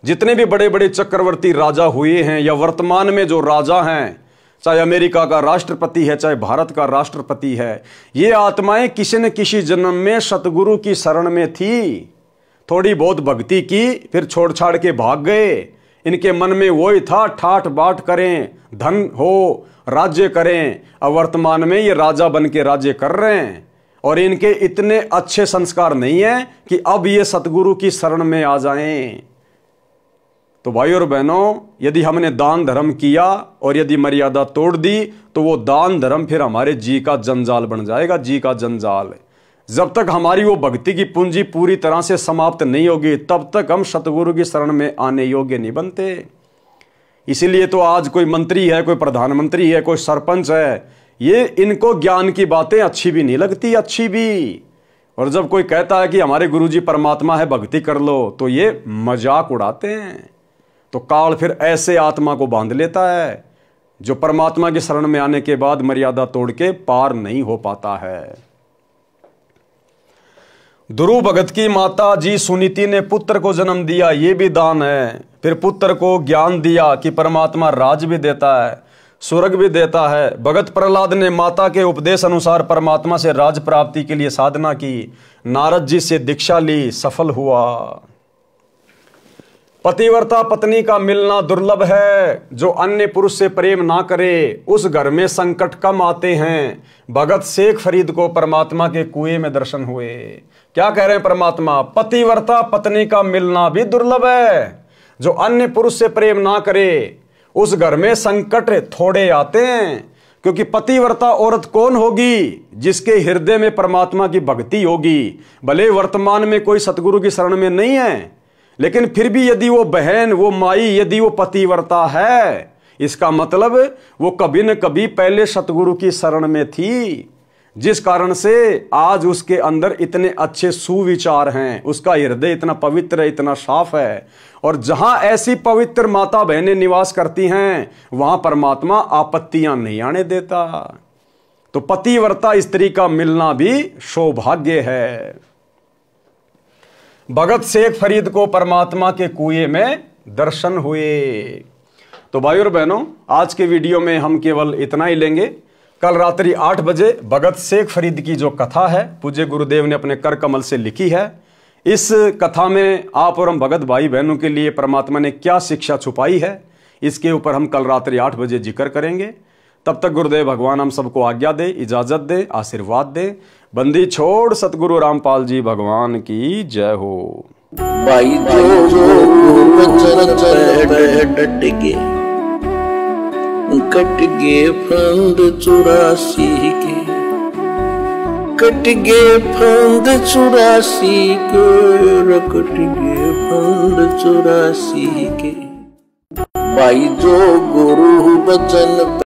जितने भी बड़े बड़े चक्रवर्ती राजा हुए हैं, या वर्तमान में जो राजा हैं, चाहे अमेरिका का राष्ट्रपति है, चाहे भारत का राष्ट्रपति है, ये आत्माएं किसी न किसी जन्म में सतगुरु की शरण में थी, थोड़ी बहुत भक्ति की, फिर छोड़ छाड़ के भाग गए। इनके मन में वही था, ठाठ बाट करें, धन हो, राज्य करें। अब वर्तमान में ये राजा बन के राज्य कर रहे हैं, और इनके इतने अच्छे संस्कार नहीं है कि अब ये सतगुरु की शरण में आ जाएं। तो भाई और बहनों, यदि हमने दान धर्म किया और यदि मर्यादा तोड़ दी, तो वो दान धर्म फिर हमारे जी का जंजाल बन जाएगा, जी का जंजाल। जब तक हमारी वो भक्ति की पूंजी पूरी तरह से समाप्त नहीं होगी, तब तक हम सतगुरु की शरण में आने योग्य नहीं बनते। इसीलिए तो आज कोई मंत्री है, कोई प्रधानमंत्री है, कोई सरपंच है, ये इनको ज्ञान की बातें अच्छी भी नहीं लगती, अच्छी भी। और जब कोई कहता है कि हमारे गुरुजी परमात्मा है, भक्ति कर लो, तो ये मजाक उड़ाते हैं। तो काल फिर ऐसे आत्मा को बांध लेता है जो परमात्मा की शरण में आने के बाद मर्यादा तोड़ के पार नहीं हो पाता है। ध्रुव भगत की माता जी सुनीति ने पुत्र को जन्म दिया, ये भी दान है। फिर पुत्र को ज्ञान दिया कि परमात्मा राज भी देता है, स्वर्ग भी देता है। भगत प्रहलाद ने माता के उपदेश अनुसार परमात्मा से राज प्राप्ति के लिए साधना की, नारद जी से दीक्षा ली, सफल हुआ। पतिव्रता पत्नी का मिलना दुर्लभ है, जो अन्य पुरुष से प्रेम ना करे उस घर में संकट कम आते हैं। भगत शेख फरीद को परमात्मा के कुएं में दर्शन हुए। क्या कह रहे हैं परमात्मा? पतिव्रता पत्नी का मिलना भी दुर्लभ है, जो अन्य पुरुष से प्रेम ना करे उस घर में संकट थोड़े आते हैं। क्योंकि पतिव्रता औरत कौन होगी? जिसके हृदय में परमात्मा की भक्ति होगी। भले वर्तमान में कोई सतगुरु की शरण में नहीं है, लेकिन फिर भी यदि वो बहन, वो माई, यदि वो पतिव्रता है, इसका मतलब वो कभी न कभी पहले सतगुरु की शरण में थी, जिस कारण से आज उसके अंदर इतने अच्छे सुविचार हैं, उसका हृदय इतना पवित्र है, इतना साफ है। और जहां ऐसी पवित्र माता बहनें निवास करती हैं, वहां परमात्मा आपत्तियां नहीं आने देता। तो पतिव्रता स्त्री का मिलना भी सौभाग्य है। भगत शेख फरीद को परमात्मा के कुएं में दर्शन हुए। तो भाई और बहनों, आज के वीडियो में हम केवल इतना ही लेंगे। कल रात्रि 8 बजे भगत शेख फरीद की जो कथा है, पूज्य गुरुदेव ने अपने कर कमल से लिखी है। इस कथा में आप और हम भगत भाई बहनों के लिए परमात्मा ने क्या शिक्षा छुपाई है, इसके ऊपर हम कल रात्रि 8 बजे जिक्र करेंगे। तब तक गुरुदेव भगवान हम सबको आज्ञा दे, इजाजत दे, आशीर्वाद दे। बंदी छोड़ सतगुरु रामपाल जी भगवान की जय हो। भाई जो बचन डट गे, कट गे फंद 84 के, कट गे फंद 84 के, कट गे फंद 84 के। भाई जो गुरु बचन